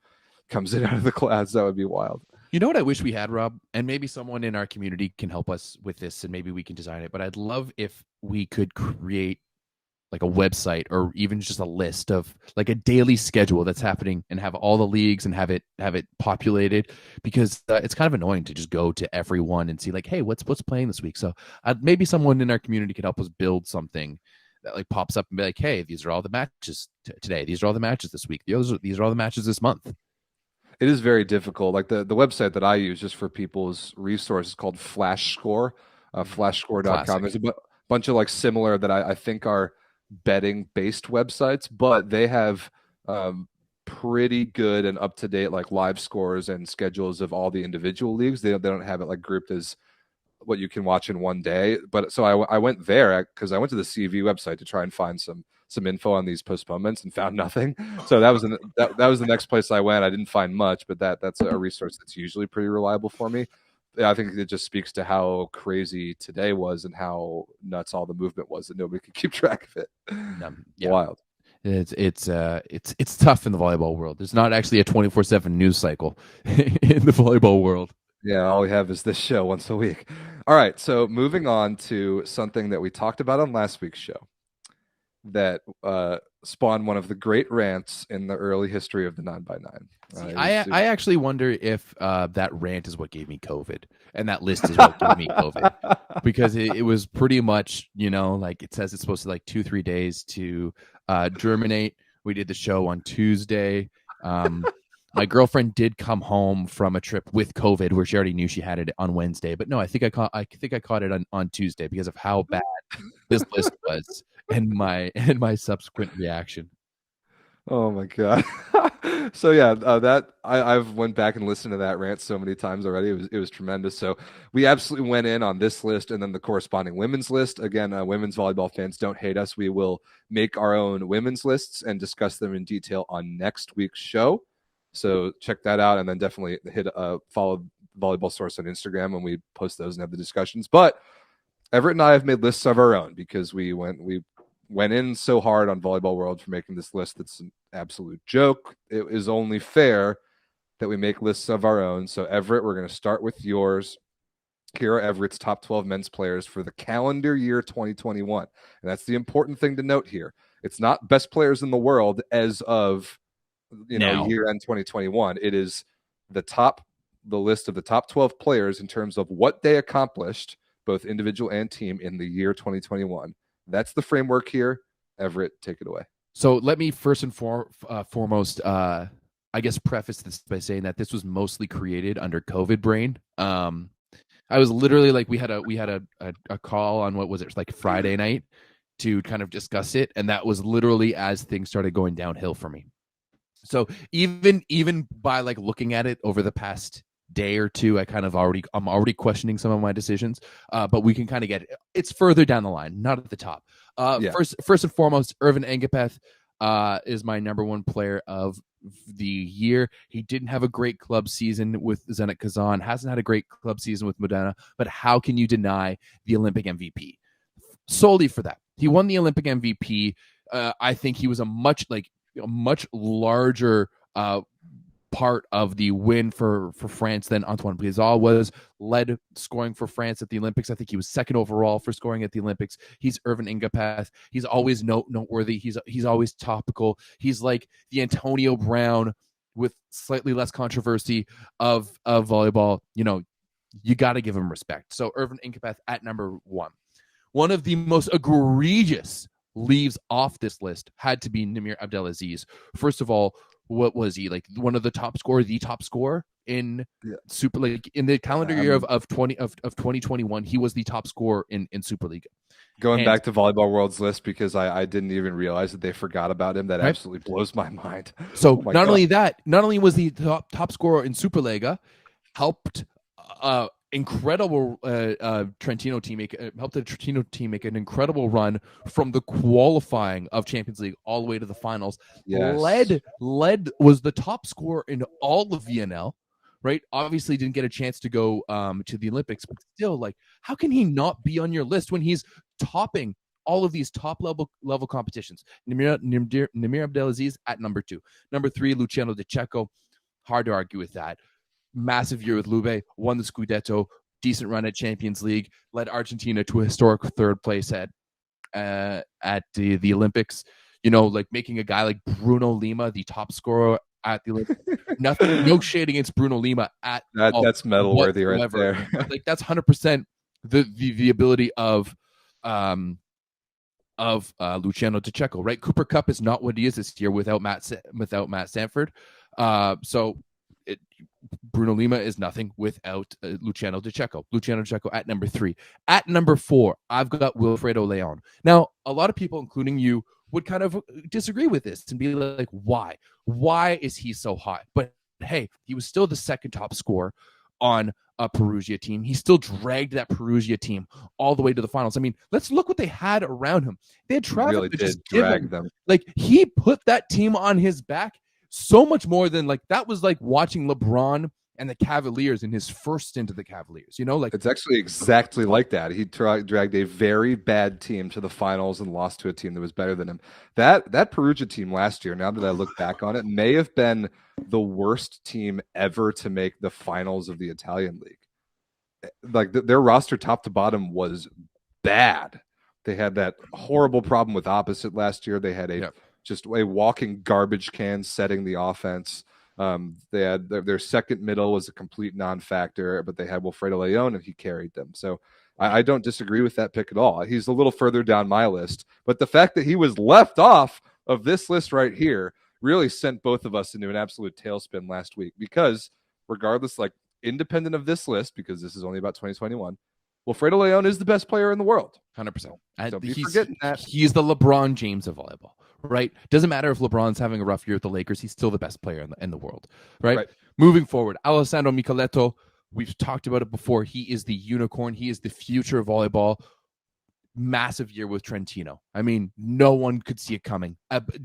comes in out of the clouds. That would be wild. You know what I wish we had, Rob? And maybe someone in our community can help us with this, and maybe we can design it. But I'd love if we could create like a website or even just a list of like a daily schedule that's happening, and have all the leagues and have it populated, because it's kind of annoying to just go to everyone and see like, hey, what's playing this week. So maybe someone in our community could help us build something that like pops up and be like, hey, these are all the matches today. These are all the matches this week. These are all the matches this month. It is very difficult. Like the website that I use just for people's resources is called Flash Score, flashscore.com. There's a bunch of like similar that I think are betting based websites, but they have pretty good and up to date like live scores and schedules of all the individual leagues. They don't have it like grouped as what you can watch in one day. But so I went there because I went to the CEV website to try and find some info on these postponements and found nothing. So that was the next place I went. I didn't find much, but that's a resource that's usually pretty reliable for me. I think it just speaks to how crazy today was and how nuts all the movement was that nobody could keep track of it. Yeah. Wild. It's tough in the volleyball world. There's not actually a 24/7 news cycle in the volleyball world. Yeah, all we have is this show once a week. All right, so moving on to something that we talked about on last week's show that spawned one of the great rants in the early history of the 9x9. I actually wonder if that rant is what gave me COVID, and that list is what gave me COVID, because it was pretty much, like it says it's supposed to like 2-3 days to germinate. We did the show on Tuesday. My girlfriend did come home from a trip with COVID where she already knew she had it on Wednesday, but no, I think I caught it on Tuesday because of how bad this list was and my subsequent reaction. Oh my god! So yeah, I've went back and listened to that rant so many times already. It was tremendous. So we absolutely went in on this list and then the corresponding women's list. Again, women's volleyball fans, don't hate us. We will make our own women's lists and discuss them in detail on next week's show. So check that out, and then definitely follow Volleyball Source on Instagram when we post those and have the discussions. But Everett and I have made lists of our own because we went in so hard on Volleyball World for making this list that's an absolute joke. It is only fair that we make lists of our own. So Everett, we're going to start with yours. Here are Everett's top 12 men's players for the calendar year 2021. And that's the important thing to note here. It's not best players in the world as of year end 2021. It is the list of the top 12 players in terms of what they accomplished, both individual and team, in the year 2021. That's the framework here. Everett, take it away. So let me first and foremost, I guess, preface this by saying that this was mostly created under COVID brain. I was literally like, we had a call on, what was it, like Friday night, to kind of discuss it, and that was literally as things started going downhill for me. So even by like looking at it over the past day or two, I'm already questioning some of my decisions. But we can kind of it's further down the line, not at the top. First and foremost, Irvin Engapeth is my number one player of the year. He didn't have a great club season with Zenit Kazan, hasn't had a great club season with Modena, but how can you deny the Olympic MVP? Solely for that. He won the Olympic MVP. I think he was a much larger part of the win for France than Antoine Brizola was. Led scoring for France at the Olympics. I think he was second overall for scoring at the Olympics. He's Irvin Engapeth. He's always noteworthy. He's always topical. He's like the Antonio Brown with slightly less controversy of volleyball. You got to give him respect. So Irvin Engapeth at number one. One of the most egregious leaves off this list had to be Namir Abdelaziz. First of all, what was he, like one of the top scorer in Super League in the calendar year of 2021? He was the top scorer in Super League. Going Hands, back to Volleyball World's list because I didn't even realize that they forgot about him. That right? absolutely blows my mind. So Oh my not god. only that, not only was he top scorer in Superliga, helped incredible Trentino team helped the Trentino team make an incredible run from the qualifying of Champions League all the way to the finals. Yes. Led was the top scorer in all of VNL. Right, obviously didn't get a chance to go to the Olympics, but still, like, how can he not be on your list when he's topping all of these top level competitions? Namir Abdelaziz at number 2, number 3, Luciano De Checko. Hard to argue with that. Massive year with Lube, won the Scudetto, decent run at Champions League, led Argentina to a historic third place at the Olympics. You know, like making a guy like Bruno Lima the top scorer at the Olympics. Nothing, no shade against Bruno Lima at all That's medal worthy right whatsoever. there. But, like, that's 100% the ability of Luciano De Checko, right? Cooper Cup is not what he is this year without Matt Sanford. So Bruno Lima is nothing without Luciano De Checko. Luciano De Checko at number 3. At number 4, I've got Wilfredo Leon. Now, a lot of people, including you, would kind of disagree with this and be like, why? Why is he so hot? But hey, he was still the second top scorer on a Perugia team. He still dragged that Perugia team all the way to the finals. I mean, let's look what they had around him. They had Travis Really to did just give drag him. them. Like, he put that team on his back so much more than, like, that was like watching LeBron and the Cavaliers in his first stint of the Cavaliers. You know, like, It's actually exactly like that. He dragged a very bad team to the finals and lost to a team that was better than him. That Perugia team last year, now that I look back on it, may have been the worst team ever to make the finals of the Italian league. Like their roster top to bottom was bad. They had that horrible problem with opposite last year. They had just a walking garbage can setting the offense. They had their second middle was a complete non-factor, but they had Wilfredo Leon and he carried them. So I don't disagree with that pick at all. He's a little further down my list, but the fact that he was left off of this list right here really sent both of us into an absolute tailspin last week because regardless, like independent of this list, because this is only about 2021, Wilfredo Leon is the best player in the world. 100%. Don't be forgetting that. He's the LeBron James of volleyball, right? Doesn't matter if LeBron's having a rough year with the Lakers. He's still the best player in the world, right? Moving forward, Alessandro Micheletto, we've talked about it before. He is the unicorn. He is the future of volleyball. Massive year with Trentino. I mean, no one could see it coming.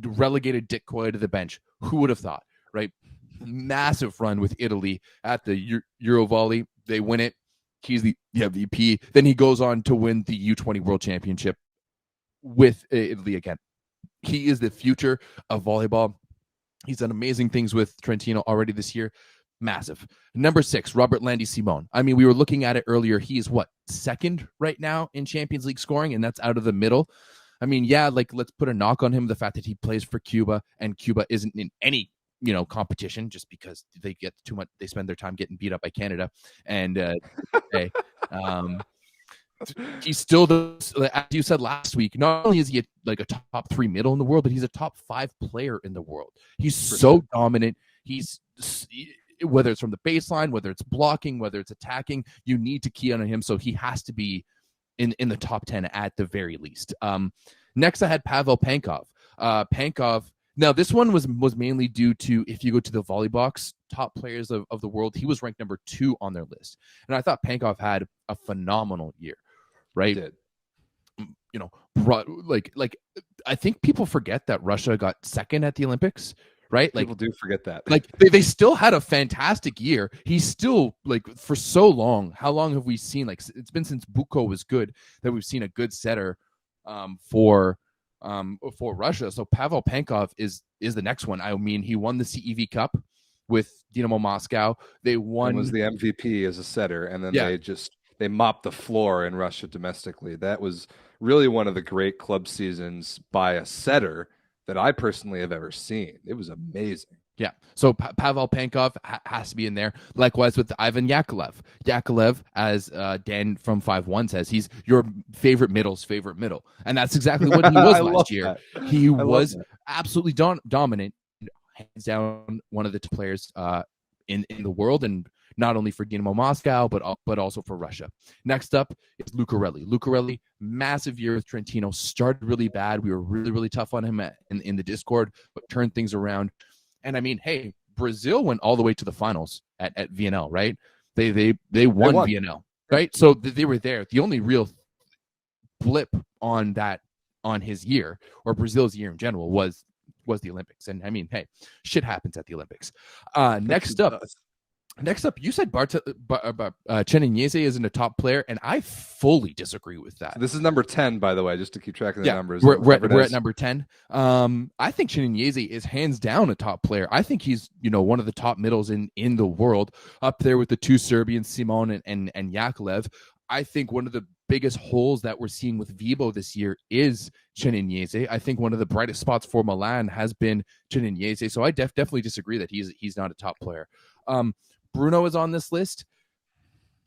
Relegated Dick Coy to the bench. Who would have thought, right? Massive run with Italy at the Euro Volley. They win it. He's the MVP. Then he goes on to win the U20 World Championship with Italy again. He is the future of volleyball. He's done amazing things with Trentino already this year. Massive. Number 6, Robert Landy Simone. I mean, we were looking at it earlier. He is second right now in Champions League scoring, and that's out of the middle. I mean, yeah, like, let's put a knock on him, the fact that he plays for Cuba, and Cuba isn't in any competition just because they get too much. They spend their time getting beat up by Canada, and he's still as you said last week. Not only is he a top 3 middle in the world, but he's a top 5 player in the world. He's so dominant. He's whether it's from the baseline, whether it's blocking, whether it's attacking, you need to key on him. So he has to be in the top 10 at the very least. Next, I had Pavel Pankov. Pankov. Now, this one was mainly due to, if you go to the Volleybox top players of the world, he was ranked number 2 on their list. And I thought Pankov had a phenomenal year, right? He did. Like I think people forget that Russia got second at the Olympics, right? People do forget that. Like they still had a fantastic year. He's still, like, for so long. How long have we seen? Like, it's been since Buko was good that we've seen a good setter for Russia. So Pavel Pankov is the next one. I mean, he won the CEV Cup with Dynamo Moscow. They won. And was the MVP as a setter, and then they mopped the floor in Russia domestically. That was really one of the great club seasons by a setter that I personally have ever seen. It was amazing. Yeah. So Pavel Pankov has to be in there. Likewise with Ivan Yakovlev. Yakovlev, as Dan from 5-1 says, he's your favorite middle's favorite middle. And that's exactly what he was last year. He was absolutely dominant, hands down one of the players in the world. And not only for Dynamo Moscow, but also for Russia. Next up is Lucarelli. Lucarelli, massive year with Trentino, started really bad. We were really, really tough on him in the Discord, but turned things around. And I mean, hey, Brazil went all the way to the finals at VNL, right? They won VNL, right? So they were there. The only real blip on his year, or Brazil's year in general, was the Olympics. And I mean, hey, shit happens at the Olympics. Next up, you said Cheninese isn't a top player, and I fully disagree with that. So this is number 10, by the way, just to keep track of the numbers. We're at number 10. I think Cheninese is hands down a top player. I think he's one of the top middles in the world, up there with the two Serbians, Simon and Jakovlev. I think one of the biggest holes that we're seeing with Vibo this year is Cheninese. I think one of the brightest spots for Milan has been Cheninese. So I definitely disagree that he's not a top player. Bruno is on this list.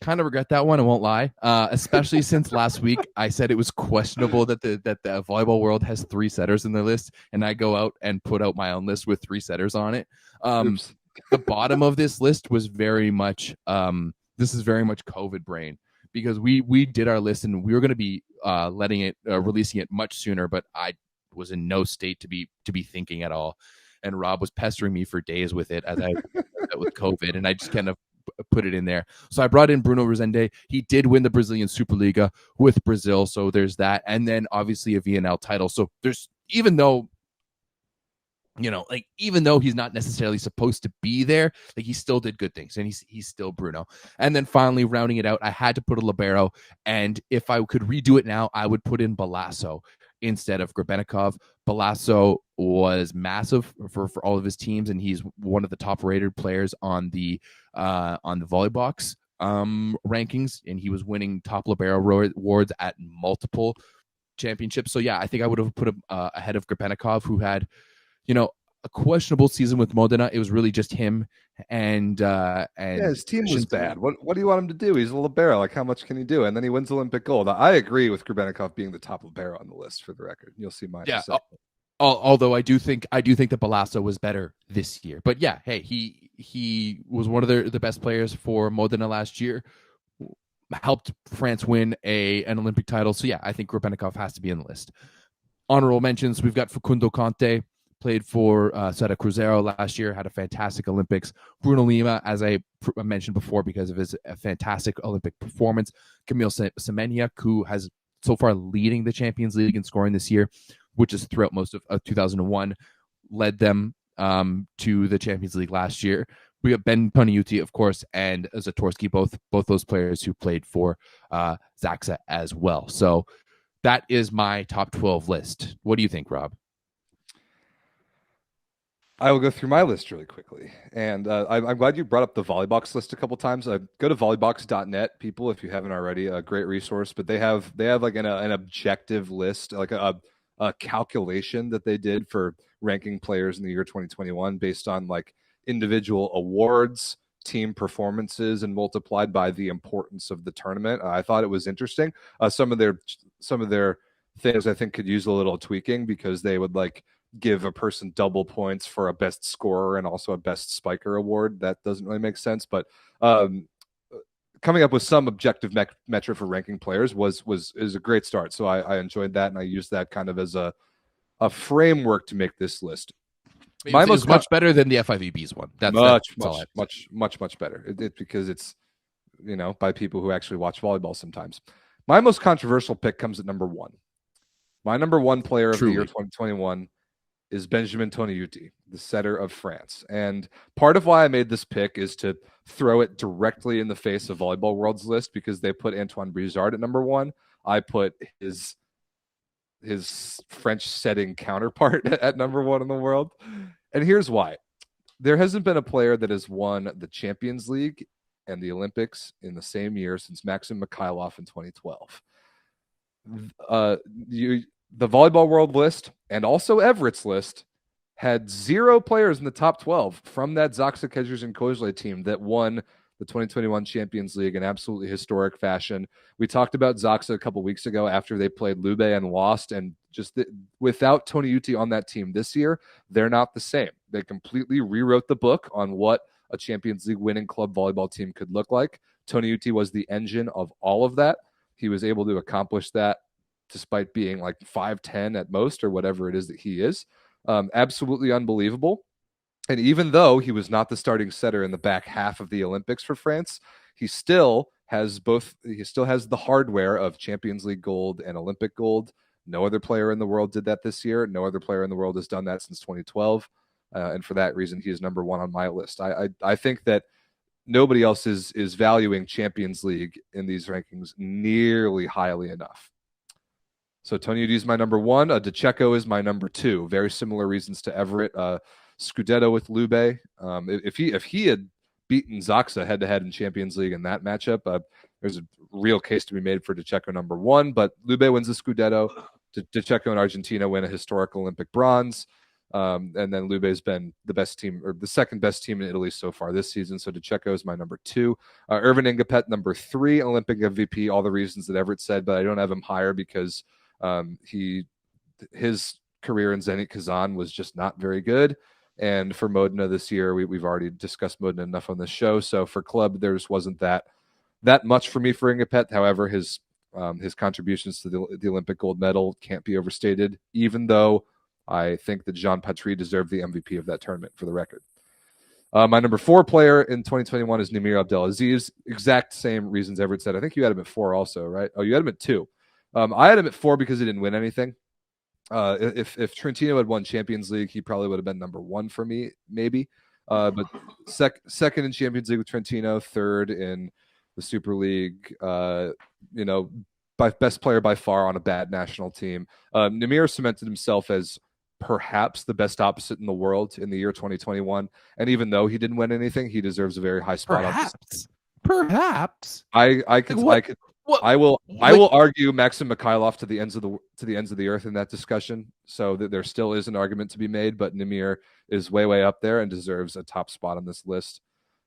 Kind of regret that one, I won't lie. Especially since last week I said it was questionable that the volleyball world has 3 setters in their list, and I go out and put out my own list with 3 setters on it. The bottom of this list was very much this is very much COVID brain, because we did our list and we were going to be releasing it much sooner, but I was in no state to be thinking at all. And Rob was pestering me for days with it as I with COVID, and I just kind of put it in there. So I brought in Bruno Rezende. He did win the Brazilian Superliga with Brazil, so there's that, and then obviously a VNL title. So there's, even though he's not necessarily supposed to be there, like, he still did good things, and he's still Bruno. And then finally, rounding it out, I had to put a libero, and if I could redo it now, I would put in Balasso instead of Grebennikov. Balasso was massive for all of his teams, and he's one of the top rated players on the Volleybox rankings, and he was winning top libero awards at multiple championships. So yeah, I think I would have put him ahead of Grebennikov, who had a questionable season with Modena. It was really just him and his team was bad. What do you want him to do? He's a libero. Like, how much can he do? And then he wins Olympic gold. I agree with Grebennikov being the top libero on the list, for the record. You'll see mine. Yeah. Although I do think that Balasso was better this year. But yeah, hey, he was one of the best players for Modena last year. Helped France win an Olympic title. So yeah, I think Grebennikov has to be on the list. Honorable mentions, we've got Facundo Conte, played for Sada Cruzeiro last year, had a fantastic Olympics. Bruno Lima, as I mentioned before, because of his fantastic Olympic performance. Kamil Semeniuk, who has so far leading the Champions League in scoring this year, which is throughout most of 2001, led them to the Champions League last year. We got Ben Poniuti, of course, and Zatorsky, both those players who played for Zaxa as well. So that is my top 12 list. What do you think, Rob? I will go through my list really quickly. And I'm glad you brought up the Volleybox list a couple times. Go to volleybox.net, people, if you haven't already. A great resource. But they have like an objective list, like a calculation that they did for ranking players in the year 2021 based on like individual awards, team performances, and multiplied by the importance of the tournament. I thought it was interesting. Some of their things I think could use a little tweaking, because they would like give a person double points for a best scorer and also a best spiker award. That doesn't really make sense. But coming up with some objective metric for ranking players is a great start. So I enjoyed that, and I used that kind of as a framework to make this list. It was much better than the FIVB's one. That's much better. Because it's by people who actually watch volleyball sometimes. My most controversial pick comes at number 1. My number 1 player of the year 2021 is Benjamin Toniuti, the setter of France. And part of why I made this pick is to throw it directly in the face of Volleyball World's list, because they put Antoine Brizard at number 1. I put his French setting counterpart at number 1 in the world. And here's why. There hasn't been a player that has won the Champions League and the Olympics in the same year since Maxim Mikhailov in 2012. The Volleyball World list and also Everett's list had 0 players in the top 12 from that Zaxa Kezhers and Kozle team that won the 2021 Champions League in absolutely historic fashion. We talked about Zaxa a couple weeks ago after they played Lube and lost, and without Toniuti on that team this year, they're not the same. They completely rewrote the book on what a Champions League winning club volleyball team could look like. Tony Uti was the engine of all of that. He was able to accomplish that despite being like 5'10" at most or whatever it is that he is. Absolutely unbelievable. And even though he was not the starting setter in the back half of the Olympics for France, he still has the hardware of Champions League gold and Olympic gold. No other player in the world did that this year. No other player in the world has done that since 2012. And for that reason, he is number one on my list. I think that nobody else is valuing Champions League in these rankings nearly highly enough. So Tony Uti is my number one. De Checko is my number two. Very similar reasons to Everett. Scudetto with Lube. If he had beaten Zaxa head to head in Champions League in that matchup, there's a real case to be made for De Checko number one. But Lube wins the Scudetto. De Checko and Argentina win a historic Olympic bronze. And then Lube's been the best team or the second best team in Italy so far this season. So De Checko is my number two. Irvin Ingapet, number three, Olympic MVP. All the reasons that Everett said, but I don't have him higher because his career in Zenit Kazan was just not very good. And for Modena this year, we've already discussed Modena enough on this show. So for club, there just wasn't that much for me for Ingapet. However, his contributions to the Olympic gold medal can't be overstated, even though I think that Jean Patry deserved the MVP of that tournament, for the record. My number four player in 2021 is Namir Abdelaziz. Exact same reasons Everett said. I think you had him at four also, right? Oh, you had him at two. I had him at four because he didn't win anything. If Trentino had won Champions League, he probably would have been number one for me, maybe. But second in Champions League with Trentino, third in the Super League. By best player by far on a bad national team. Namir cemented himself as perhaps the best opposite in the world in the year 2021. And even though he didn't win anything, he deserves a very high spot. Perhaps. I will argue Maxim Mikhailov to the ends of the earth in that discussion. So that there still is an argument to be made, but Namir is way up there and deserves a top spot on this list.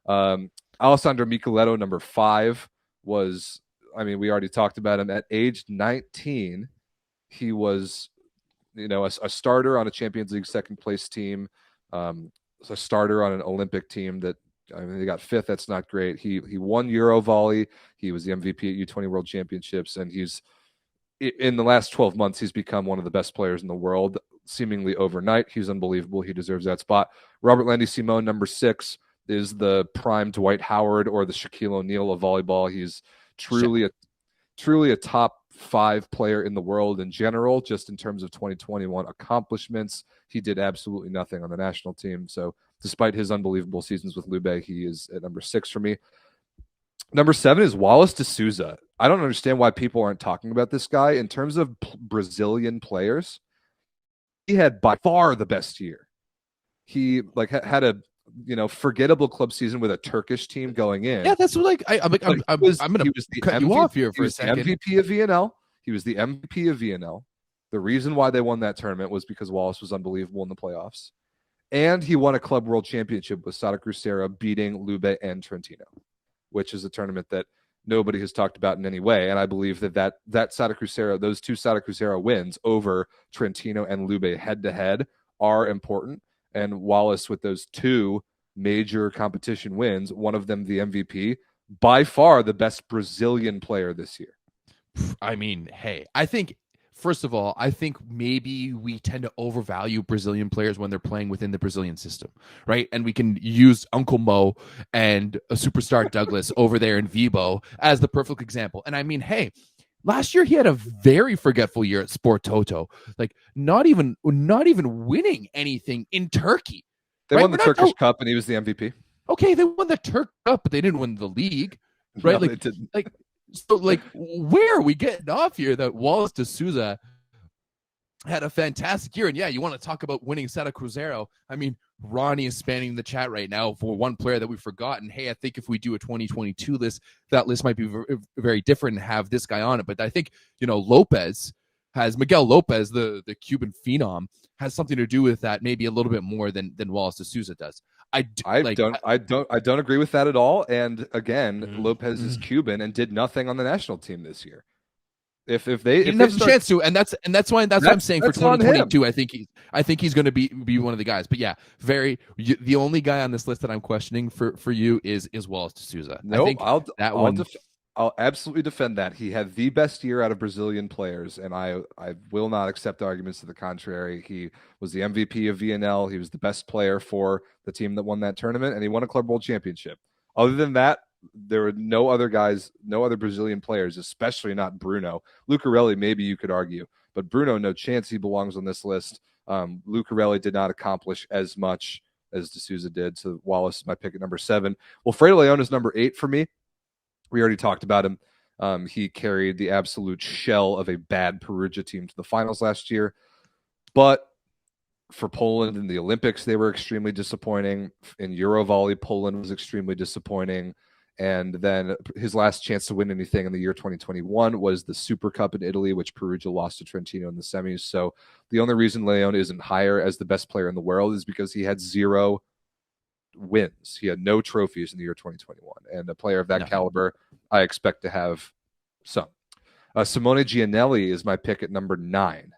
Alessandro Micheletto, number five, was, we already talked about him. At age 19, he was, a starter on a Champions League second place team, a starter on an Olympic team that. They got fifth. That's not great. He won Euro volley. He was the MVP at U20 World Championships, and he's in the last 12 months he's become one of the best players in the world, seemingly overnight. He's unbelievable. He deserves that spot. Robert Landy Simone, number six, is the prime Dwight Howard or the Shaquille O'Neal of volleyball. He's truly a top five player in the world in general, just in terms of 2021 accomplishments. He did absolutely nothing on the national team. So despite his unbelievable seasons with Lube, he is at number six for me. Number seven is Wallace de Souza. I don't understand why people aren't talking about this guy. In terms of Brazilian players, he had by far the best year. He had a forgettable club season with a Turkish team going in. Yeah, that's what I'm going to cut you off here for a second. MVP of VNL. He was the MVP of VNL. The reason why they won that tournament was because Wallace was unbelievable in the playoffs. And he won a club world championship with Sada Cruzeiro, beating Lube and Trentino, which is a tournament that nobody has talked about in any way. And I believe that Sada Cruzeiro, those two Sada Cruzeiro wins over Trentino and Lube head to head are important. And Wallace, with those two major competition wins, one of them the MVP, by far the best Brazilian player this year. I think, first of all, maybe we tend to overvalue Brazilian players when they're playing within the Brazilian system, right? And we can use Uncle Mo and a superstar Douglas over there in Vibo as the perfect example. And last year he had a very forgetful year at Sport Toto, not even winning anything in Turkey. They won the Turkish Cup, and he was the MVP. Okay, they won the Turk Cup, but they didn't win the league, right? No, they didn't. Where are we getting off here that Wallace de Souza had a fantastic year? And yeah, you want to talk about winning Sada Cruzeiro. Ronnie is spanning the chat right now for one player that we've forgotten. Hey, I think if we do a 2022 list, that list might be very different and have this guy on it. But I think, Miguel Lopez, the Cuban phenom, has something to do with that, maybe a little bit more than Wallace de Souza does. I don't agree with that at all. And again, Lopez is Cuban and did nothing on the national team this year. If He they didn't have the start, chance to, and that's why I'm saying for that's on him. 2022, I think he's going to be one of the guys. But yeah, the only guy on this list that I'm questioning for you is Wallace D'Souza. I Nope, think that one. I'll absolutely defend that. He had the best year out of Brazilian players, and I will not accept arguments to the contrary. He was the MVP of VNL. He was the best player for the team that won that tournament, and he won a Club World Championship. Other than that, there were no other guys, no other Brazilian players, especially not Bruno. Lucarelli, maybe you could argue, but Bruno, no chance he belongs on this list. Lucarelli did not accomplish as much as D'Souza did, so Wallace is my pick at number 7. Wilfredo Leon is number 8 for me. We already talked about him. He carried the absolute shell of a bad Perugia team to the finals last year. But for Poland in the Olympics, they were extremely disappointing. In Eurovolley, Poland was extremely disappointing. And then his last chance to win anything in the year 2021 was the Super Cup in Italy, which Perugia lost to Trentino in the semis. So the only reason Leon isn't higher as the best player in the world is because he had 0 wins. He had no trophies in the year 2021. And a player of that caliber, I expect to have some. Simone Gianelli is my pick at number 9.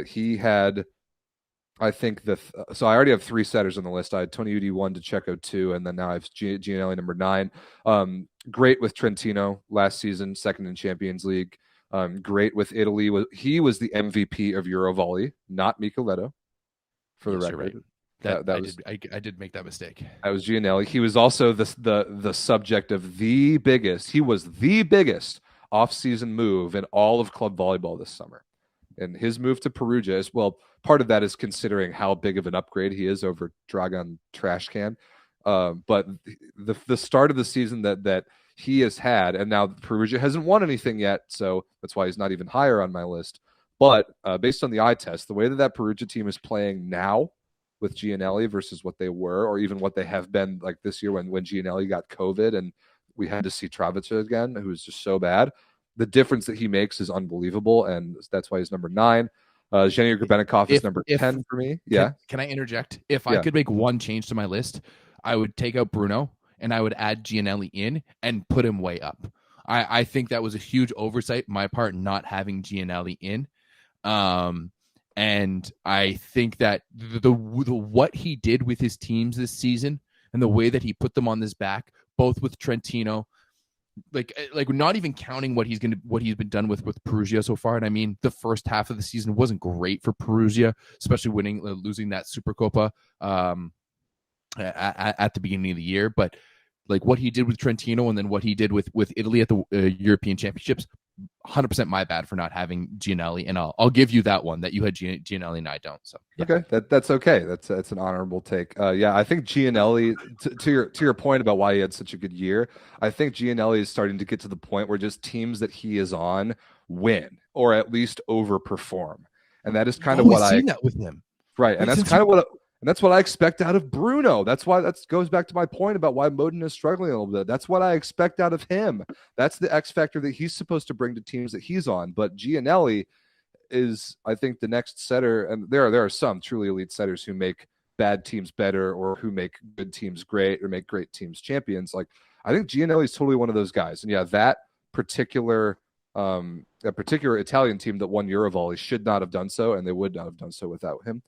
He had, I think, so I already have 3 setters on the list. I had Tony Udi 1, De Checko 2, and then now I have Gianelli number 9. Great with Trentino last season, second in Champions League. Great with Italy. He was the MVP of Eurovolley, not Micheletto, for the record. Right. I did make that mistake. That was Gianelli. He was also the subject of the biggest. He was the biggest off-season move in all of club volleyball this summer. And his move to Perugia is, well, part of that is considering how big of an upgrade he is over Dragan Trashcan. But the start of the season that he has had, and now Perugia hasn't won anything yet, so that's why he's not even higher on my list. But based on the eye test, the way that Perugia team is playing now with Gianelli versus what they were, or even what they have been like this year when Gianelli got COVID and we had to see Travica again, who was just so bad. The difference that he makes is unbelievable, and that's why he's number 9. Zhenya Grebennikov is number 10 for me. Yeah. Can I interject? If I could make one change to my list, I would take out Bruno and I would add Gianelli in and put him way up. I think that was a huge oversight on my part not having Gianelli in. And I think that the what he did with his teams this season and the way that he put them on his back, both with Trentino, like not even counting what he's been done with Perugia so far. And I mean, the first half of the season wasn't great for Perugia, especially losing that Supercopa at the beginning of the year. But like what he did with Trentino and then what he did with Italy at the European Championships, 100% my bad for not having Gianelli, and I'll give you that one that you had Gianelli and I don't. So yeah. Okay, that's okay. That's an honorable take. Yeah, I think Gianelli, to your point about why he had such a good year, I think Gianelli is starting to get to the point where just teams that he is on win or at least overperform, and that is kind of what seen that with him, right? And that's kind of what. And that's what I expect out of Bruno. That's why that goes back to my point about why Modena is struggling a little bit. That's what I expect out of him. That's the X factor that he's supposed to bring to teams that he's on. But Gianelli is, I think, the next setter. And there are some truly elite setters who make bad teams better or who make good teams great or make great teams champions. Like, I think Gianelli is totally one of those guys. And yeah, that particular Italian team that won Eurovolley should not have done so, and they would not have done so without him.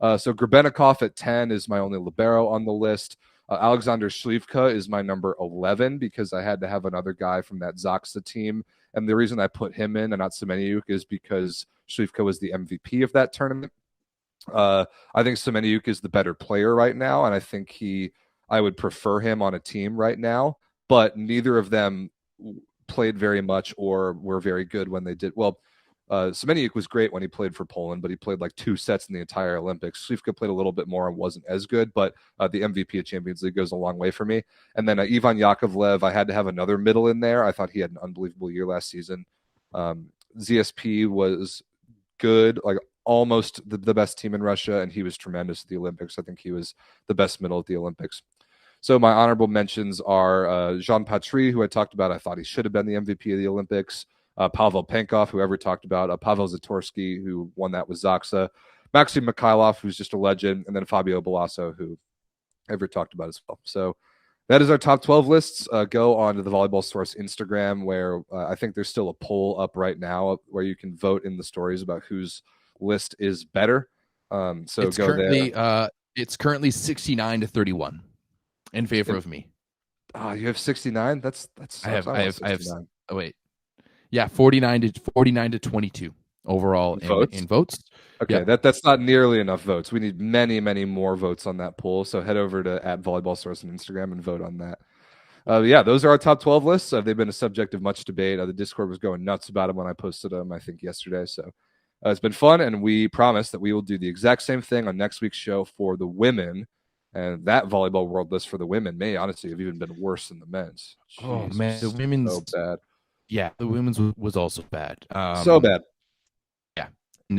So Grebennikov at 10 is my only libero on the list. Alexander Slivka is my number 11 because I had to have another guy from that Zaxa team. And the reason I put him in and not Semeniuk is because Slivka was the MVP of that tournament. I think Semeniuk is the better player right now, and I think I would prefer him on a team right now. But neither of them played very much or were very good when they did. Well, Semeniuk was great when he played for Poland, but he played like 2 sets in the entire Olympics. Slivka played a little bit more and wasn't as good, but the MVP of Champions League goes a long way for me. And then Ivan Jakovlev, I had to have another middle in there. I thought he had an unbelievable year last season. ZSP was good, like almost the best team in Russia, and he was tremendous at the Olympics. I think he was the best middle at the Olympics. So my honorable mentions are Jean Patry, who I talked about. I thought he should have been the MVP of the Olympics. Pavel Pankov, who ever talked about, Pavel Zatorsky, who won that with Zaxa, Maxim Mikhailov, who's just a legend, and then Fabio Balasso, who ever talked about as well. So That is our top 12 lists. Go on to the Volleyball Source Instagram, where I think there's still a poll up right now where you can vote in the stories about whose list is better. So it's go currently, there. It's currently 69-31 in favor of me. You have 69. That sucks. I want 69. Oh wait, yeah, 49-22 overall in votes. Okay, that's not nearly enough votes. We need many, many more votes on that poll. So head over to @volleyballsource on Instagram and vote on that. Yeah, those are our top 12 lists. They've been a subject of much debate. The Discord was going nuts about them when I posted them, I think, yesterday. So it's been fun, and we promise that we will do the exact same thing on next week's show for the women. And that volleyball world list for the women may honestly have even been worse than the men's. Jeez, oh man, the women's so bad. Yeah, the women's was also bad. So bad. Yeah,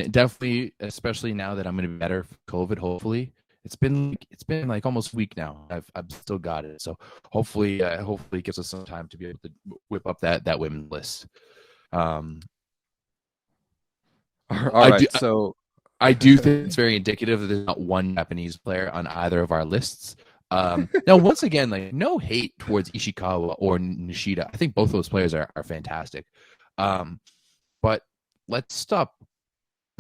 definitely, especially now that I'm going to be better for COVID. Hopefully, it's been like almost a week now. I've still got it, so hopefully it gives us some time to be able to whip up that women's list. All right, I do think it's very indicative that there's not one Japanese player on either of our lists. Now, once again, like, no hate towards Ishikawa or Nishida. I think both those players are fantastic. But let's stop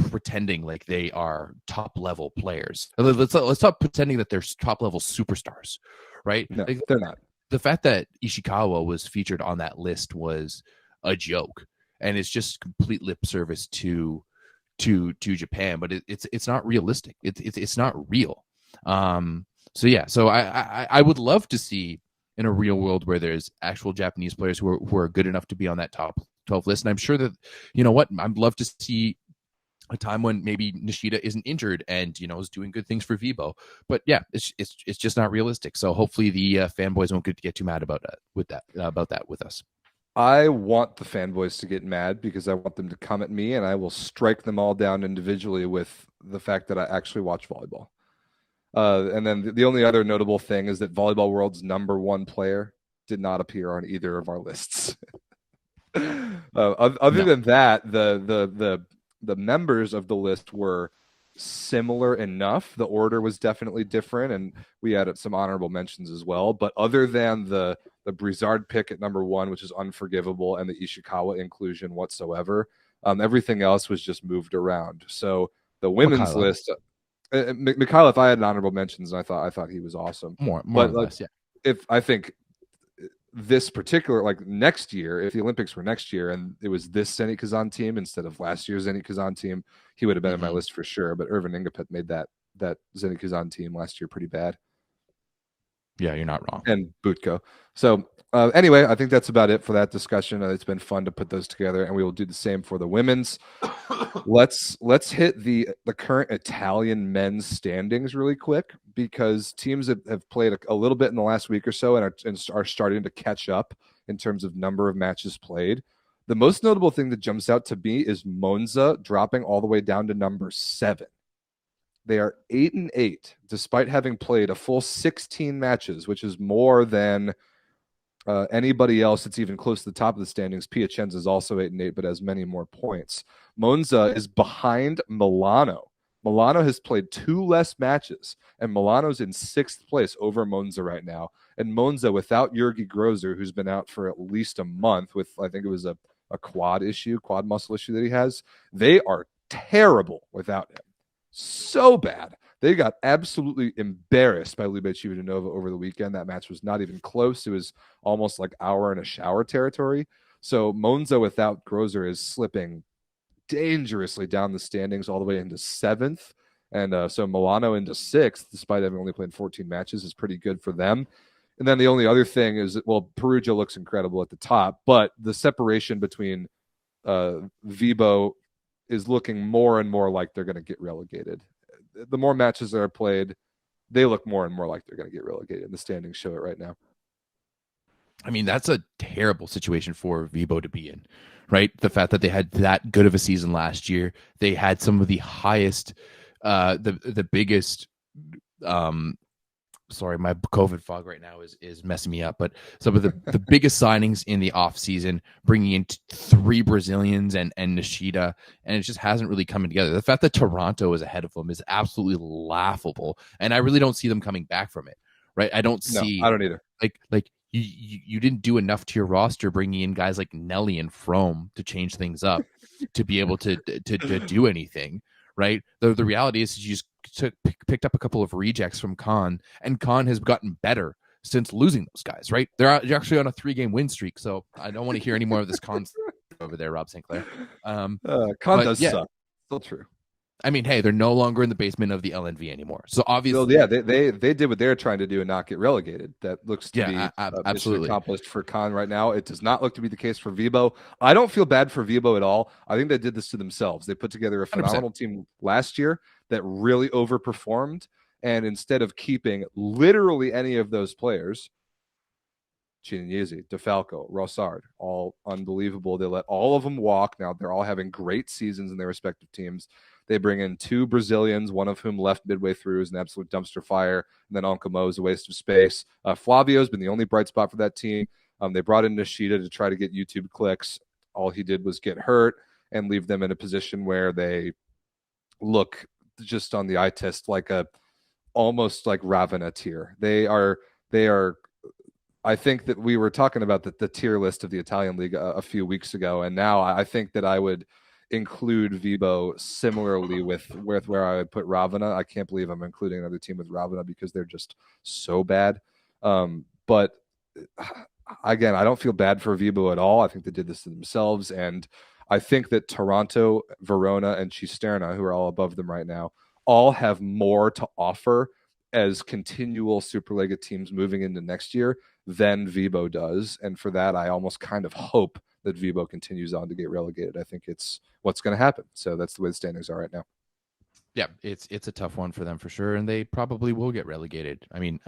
pretending like they are top level players. Let's stop pretending that they're top level superstars, right? No, like, they're not. The fact that Ishikawa was featured on that list was a joke, and it's just complete lip service to Japan, but it's not realistic. It's not real. So I would love to see in a real world where there's actual Japanese players who are good enough to be on that top 12 list. And I'm sure that, you know what, I'd love to see a time when maybe Nishida isn't injured and, you know, is doing good things for Vibo. But yeah, it's just not realistic. So hopefully the fanboys won't get too mad about that with us. I want the fanboys to get mad because I want them to come at me, and I will strike them all down individually with the fact that I actually watch volleyball. And then the only other notable thing is that Volleyball World's #1 player did not appear on either of our lists. Other than that, the members of the list were similar enough. The order was definitely different, and we added some honorable mentions as well. But other than the Brizard pick at #1, which is unforgivable, and the Ishikawa inclusion whatsoever, everything else was just moved around. So the women's list, Mikhailov, I had honorable mentions, and I thought he was awesome. More or less, yeah. If I think this particular, like next year, if the Olympics were next year and it was this Zenit Kazan team instead of last year's Zenit Kazan team, he would have been on my list for sure. But Irvin Ingapet made that Zenit Kazan team last year pretty bad. Yeah, you're not wrong. And Butko. So anyway, I think that's about it for that discussion. It's been fun to put those together, and we will do the same for the women's. Let's hit the current Italian men's standings really quick, because teams have played a little bit in the last week or so and are starting to catch up in terms of number of matches played. The most notable thing that jumps out to me is Monza dropping all the way down to 7. They are 8-8, despite having played a full 16 matches, which is more than anybody else that's even close to the top of the standings. Piacenza is also 8-8, but has many more points. Monza is behind Milano. Milano has played 2 less matches, and Milano's in 6th place over Monza right now. And Monza, without Jurgi Grozer, who's been out for at least a month with, I think it was a quad muscle issue that he has, they are terrible without him. So bad. They got absolutely embarrassed by Lube Civitanova over the weekend. That match was not even close. It was almost like hour in a shower territory. So Monza without Grozer is slipping dangerously down the standings all the way into 7th. And so Milano into 6th, despite having only played 14 matches, is pretty good for them. And then the only other thing is that, well, Perugia looks incredible at the top, but the separation between Vibo is looking more and more like they're going to get relegated. The more matches that are played, they look more and more like they're going to get relegated. The standings show it right now. I mean, that's a terrible situation for Vibo to be in, right? The fact that they had that good of a season last year, they had some of the highest, the biggest, sorry, my COVID fog right now is messing me up, but some of the biggest signings in the off season, bringing in 3 Brazilians and Nishida, and it just hasn't really come together. The fact that Toronto is ahead of them is absolutely laughable, and I really don't see them coming back from it, right? I don't No, see I don't either. like you didn't do enough to your roster bringing in guys like Nelly and Frome to change things up to be able to do anything, right? The reality is you just picked up a couple of rejects from Khan, and Khan has gotten better since losing those guys, right? They're actually on a 3-game win streak, so I don't want to hear any more of this Khan over there, Rob St. Clair. Khan But does yeah, suck. Still true. I mean, hey, they're no longer in the basement of the LNV anymore. So Well, obviously, yeah, they did what they're trying to do and not get relegated. That looks to be mission absolutely. accomplished for Khan right now. It does not look to be the case for Vibo. I don't feel bad for Vibo at all. I think they did this to themselves. They put together a 100%. phenomenal team last year that really overperformed, and instead of keeping literally any of those players, Chinese, DeFalco, Rossard, all unbelievable. They let all of them walk. Now they're all having great seasons in their respective teams. They bring in 2 Brazilians, one of whom left midway through is an absolute dumpster fire, and then Onkomo is a waste of space. Flavio's been the only bright spot for that team. They brought in Nishida to try to get YouTube clicks. All he did was get hurt and leave them in a position where they look just on the eye test like almost like Ravena tier. They are. I think that we were talking about the tier list of the Italian league a few weeks ago, and now I think that I would include Vibo similarly with where I would put Ravena. I can't believe I'm including another team with Ravena because they're just so bad. But again, I don't feel bad for Vibo at all. I think they did this to themselves, and I think that Toronto, Verona, and Cisterna, who are all above them right now, all have more to offer as continual Superliga teams moving into next year than Vibo does. And for that, I almost kind of hope that Vibo continues on to get relegated. I think it's what's going to happen. So that's the way the standings are right now. Yeah, it's a tough one for them for sure, and they probably will get relegated. I mean,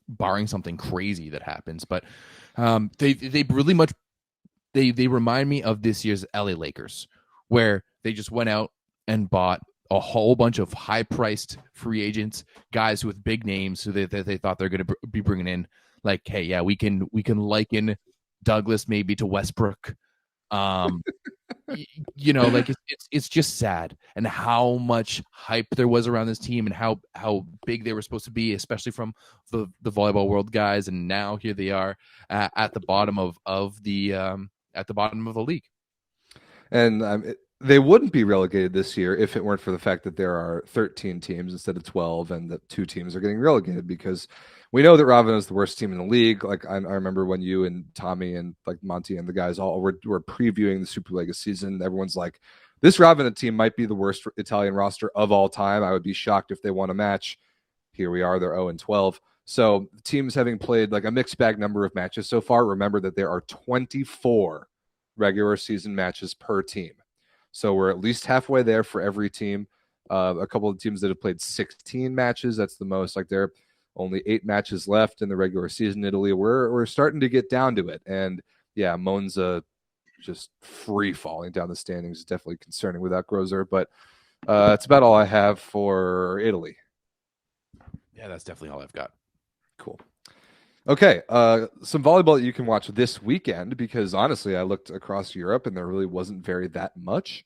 barring something crazy that happens, but they really much they remind me of this year's LA Lakers, where they just went out and bought a whole bunch of high-priced free agents, guys with big names, who they thought they're going to be bringing in. Like, hey, yeah, we can liken Douglas maybe to Westbrook. Like it's just sad, and how much hype there was around this team, and how big they were supposed to be, especially from the volleyball world guys. And now here they are at the bottom of the league. And they wouldn't be relegated this year if it weren't for the fact that there are 13 teams instead of 12, and that 2 teams are getting relegated, because we know that Ravena is the worst team in the league. Like I remember when you and Tommy and like Monty and the guys all were previewing the Superliga season, everyone's like, this Ravena team might be the worst Italian roster of all time. I would be shocked if they won a match. Here we are, they're 0-12. So teams having played like a mixed bag number of matches so far. Remember that there are 24 regular season matches per team. So we're at least halfway there for every team. A couple of teams that have played 16 matches, that's the most. Like there are only 8 matches left in the regular season. Italy, we're starting to get down to it. And yeah, Monza just free falling down the standings is definitely concerning without Grozer. But that's about all I have for Italy. Yeah, that's definitely all I've got. Cool. Okay, some volleyball that you can watch this weekend, because honestly, I looked across Europe and there really wasn't that much.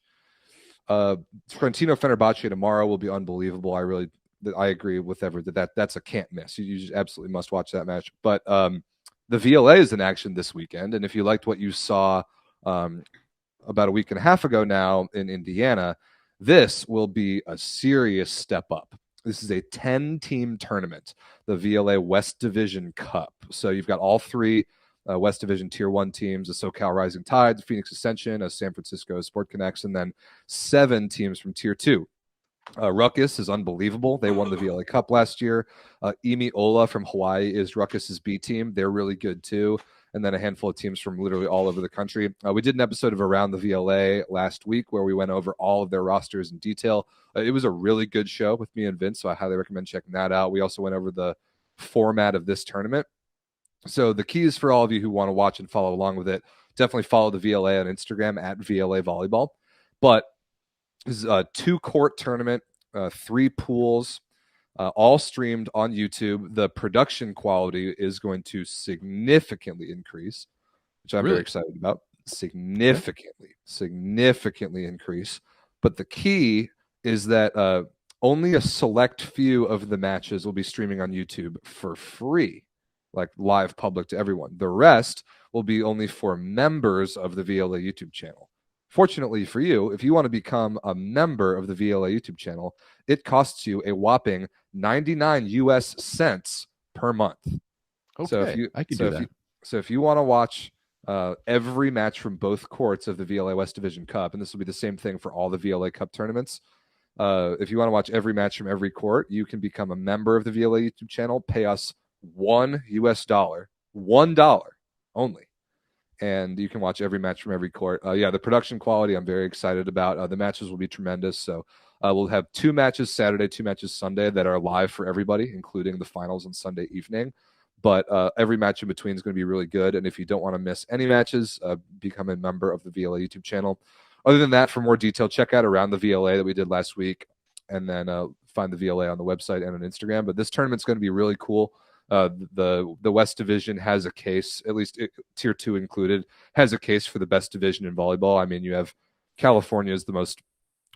Trentino Fenerbahce tomorrow will be unbelievable. I agree with Everett that's a can't miss. You just absolutely must watch that match. But the VLA is in action this weekend, and if you liked what you saw about a week and a half ago now in Indiana, this will be a serious step up. This is a 10-team tournament, the VLA West Division Cup. So you've got all 3 West Division Tier 1 teams, the SoCal Rising Tides, Phoenix Ascension, a San Francisco Sport Connects, and then 7 teams from Tier 2. Ruckus is unbelievable. They won the VLA Cup last year. Imi Ola from Hawaii is Ruckus's B team. They're really good too. And then a handful of teams from literally all over the country. We did an episode of Around the VLA last week where we went over all of their rosters in detail. It was a really good show with me and Vince, so I highly recommend checking that out. We also went over the format of this tournament. So the keys for all of you who want to watch and follow along with it, definitely follow the VLA on Instagram at VLA Volleyball. But this is a 2-court tournament, 3 pools, all streamed on YouTube. The production quality is going to significantly increase, which I'm very excited about. Significantly increase. But the key is that only a select few of the matches will be streaming on YouTube for free, like live public to everyone. The rest will be only for members of the VLA YouTube channel. Fortunately for you, if you want to become a member of the VLA YouTube channel, it costs you a whopping 99 US cents per month. Okay, I can do that. So if you want to watch every match from both courts of the VLA West Division Cup, and this will be the same thing for all the VLA Cup tournaments, if you want to watch every match from every court, you can become a member of the VLA YouTube channel, pay us $1 $1 only, and you can watch every match from every court. The production quality I'm very excited about. The matches will be tremendous. So we'll have 2 matches Saturday, 2 matches Sunday that are live for everybody, including the finals on Sunday evening. But every match in between is going to be really good. And if you don't want to miss any matches, become a member of the VLA YouTube channel. Other than that, for more detail, check out Around the VLA that we did last week, and then find the VLA on the website and on Instagram. But this tournament's going to be really cool. The West Division has a case, at least Tier 2 included, has a case for the best division in volleyball. I mean, you have California is the most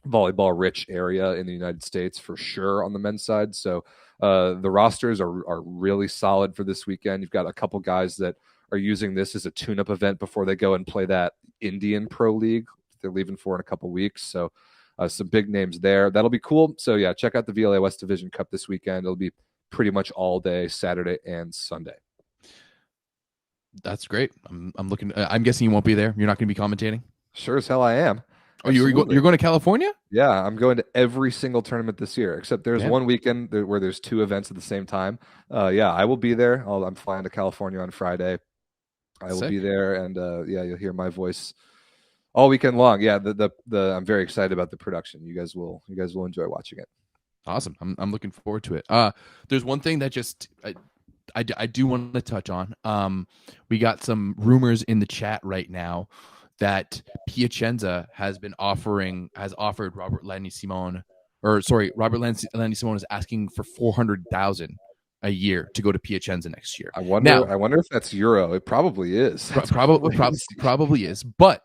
volleyball-rich area in the United States for sure on the men's side. So the rosters are really solid for this weekend. You've got a couple guys that are using this as a tune-up event before they go and play that Indian Pro League they're leaving for in a couple weeks. So some big names there. That'll be cool. So yeah, check out the VLA West Division Cup this weekend. It'll be pretty much all day, Saturday and Sunday. That's great. I'm looking. I'm guessing you won't be there. You're not going to be commentating. Sure as hell I am. Oh, you're going to California? Yeah, I'm going to every single tournament this year, except there's one weekend where there's 2 events at the same time. I will be there. I'm flying to California on Friday. I will be there, and you'll hear my voice all weekend long. Yeah, I'm very excited about the production. You guys will enjoy watching it. Awesome. I'm looking forward to it. There's one thing that just I do want to touch on. We got some rumors in the chat right now that Piacenza has offered Robert Landy Simone, Robert Landy Simone is asking for $400,000 a year to go to Piacenza next year. I wonder if that's euro. It probably is. Probably is. But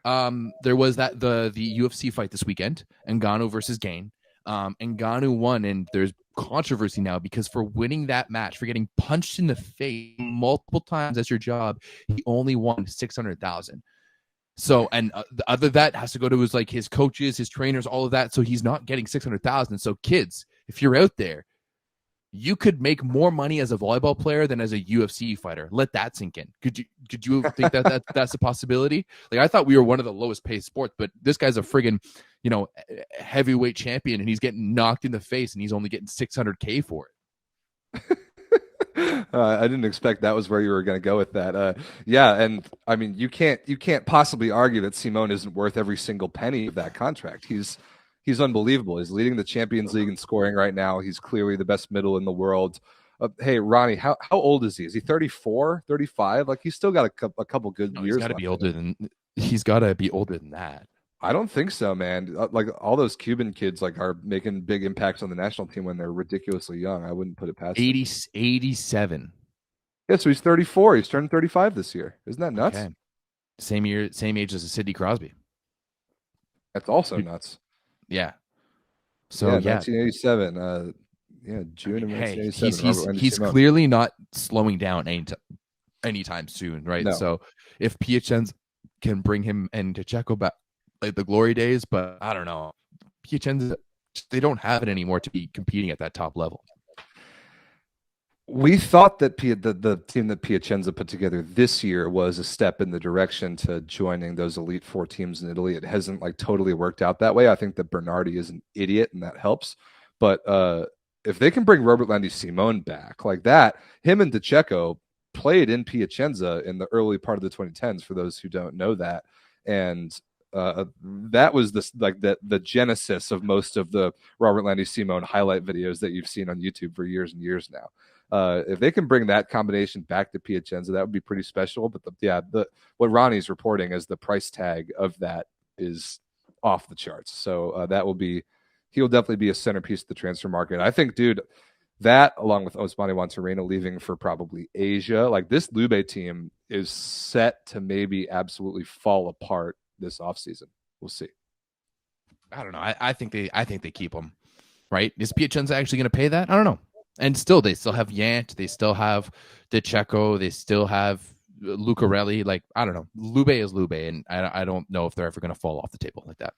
there was the UFC fight this weekend, Ngannou versus Gain. Ngannou won, and there's controversy now because for winning that match, for getting punched in the face multiple times as your job, he only won $600,000. So, and the other that has to go to his coaches, his trainers, all of that. So he's not getting $600,000. So kids, if you're out there, you could make more money as a volleyball player than as a UFC fighter. Let that sink in. Could you think that's a possibility? Like, I thought we were one of the lowest paid sports, but this guy's a friggin', heavyweight champion, and he's getting knocked in the face, and he's only getting $600K for it. I didn't expect that was where you were going to go with that. And I mean, you can't possibly argue that Simone isn't worth every single penny of that contract. He's unbelievable. He's leading the Champions League in scoring right now. He's clearly the best middle in the world. Hey, Ronnie, how old is he? Is he 34, 35? Like, he's still got a couple good years. He's got to be older than that. I don't think so, man. Like, all those Cuban kids are making big impacts on the national team when they're ridiculously young. I wouldn't put it past 87. Yeah, so he's 34. He's turning 35 this year. Isn't that nuts? Okay. Same age as Sidney Crosby. That's also nuts. Yeah. So 1987. June of 1987. He's clearly not slowing down anytime soon, right? No. So if Piacenza can bring him and De Checko back like the glory days, but I don't know. Piacenza, they don't have it anymore to be competing at that top level. We thought that the team that Piacenza put together this year was a step in the direction to joining those Elite Four teams in Italy. It hasn't totally worked out that way. I think that Bernardi is an idiot, and that helps. But if they can bring Robert Landy Simone back like that, him and De Checko played in Piacenza in the early part of the 2010s. For those who don't know that, and that was the genesis of most of the Robert Landy Simone highlight videos that you've seen on YouTube for years and years now. If they can bring that combination back to Piacenza, that would be pretty special. But what Ronnie's reporting as the price tag of that is off the charts. So he'll definitely be a centerpiece of the transfer market. I think, dude, that along with Osmani Juantorena leaving for probably Asia, this Lube team is set to maybe absolutely fall apart this offseason. We'll see. I don't know. I think they keep him. right? Is Piacenza actually going to pay that? I don't know. And still, they still have Yant, they still have De Checko, they still have Lucarelli. Like, I don't know. Lube is Lube, and I don't know if they're ever going to fall off the table like that.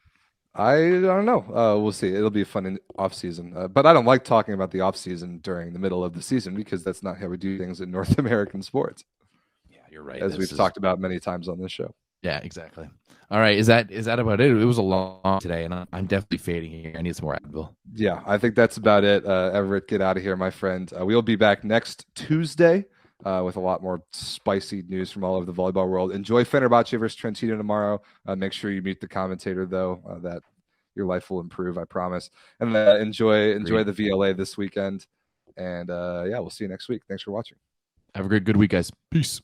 I don't know. We'll see. It'll be a fun off season, but I don't like talking about the off season during the middle of the season because that's not how we do things in North American sports. Yeah, you're right. As we've talked about many times on this show. Yeah, exactly. All right, is that about it? It was a long today, and I'm definitely fading here. I need some more Advil. Yeah, I think that's about it. Everett, get out of here, my friend. We'll be back next Tuesday with a lot more spicy news from all over the volleyball world. Enjoy Fenerbahce versus Trentino tomorrow. Make sure you meet the commentator, though. That your life will improve, I promise. And enjoy the VLA this weekend. And yeah, we'll see you next week. Thanks for watching. Have a good week, guys. Peace.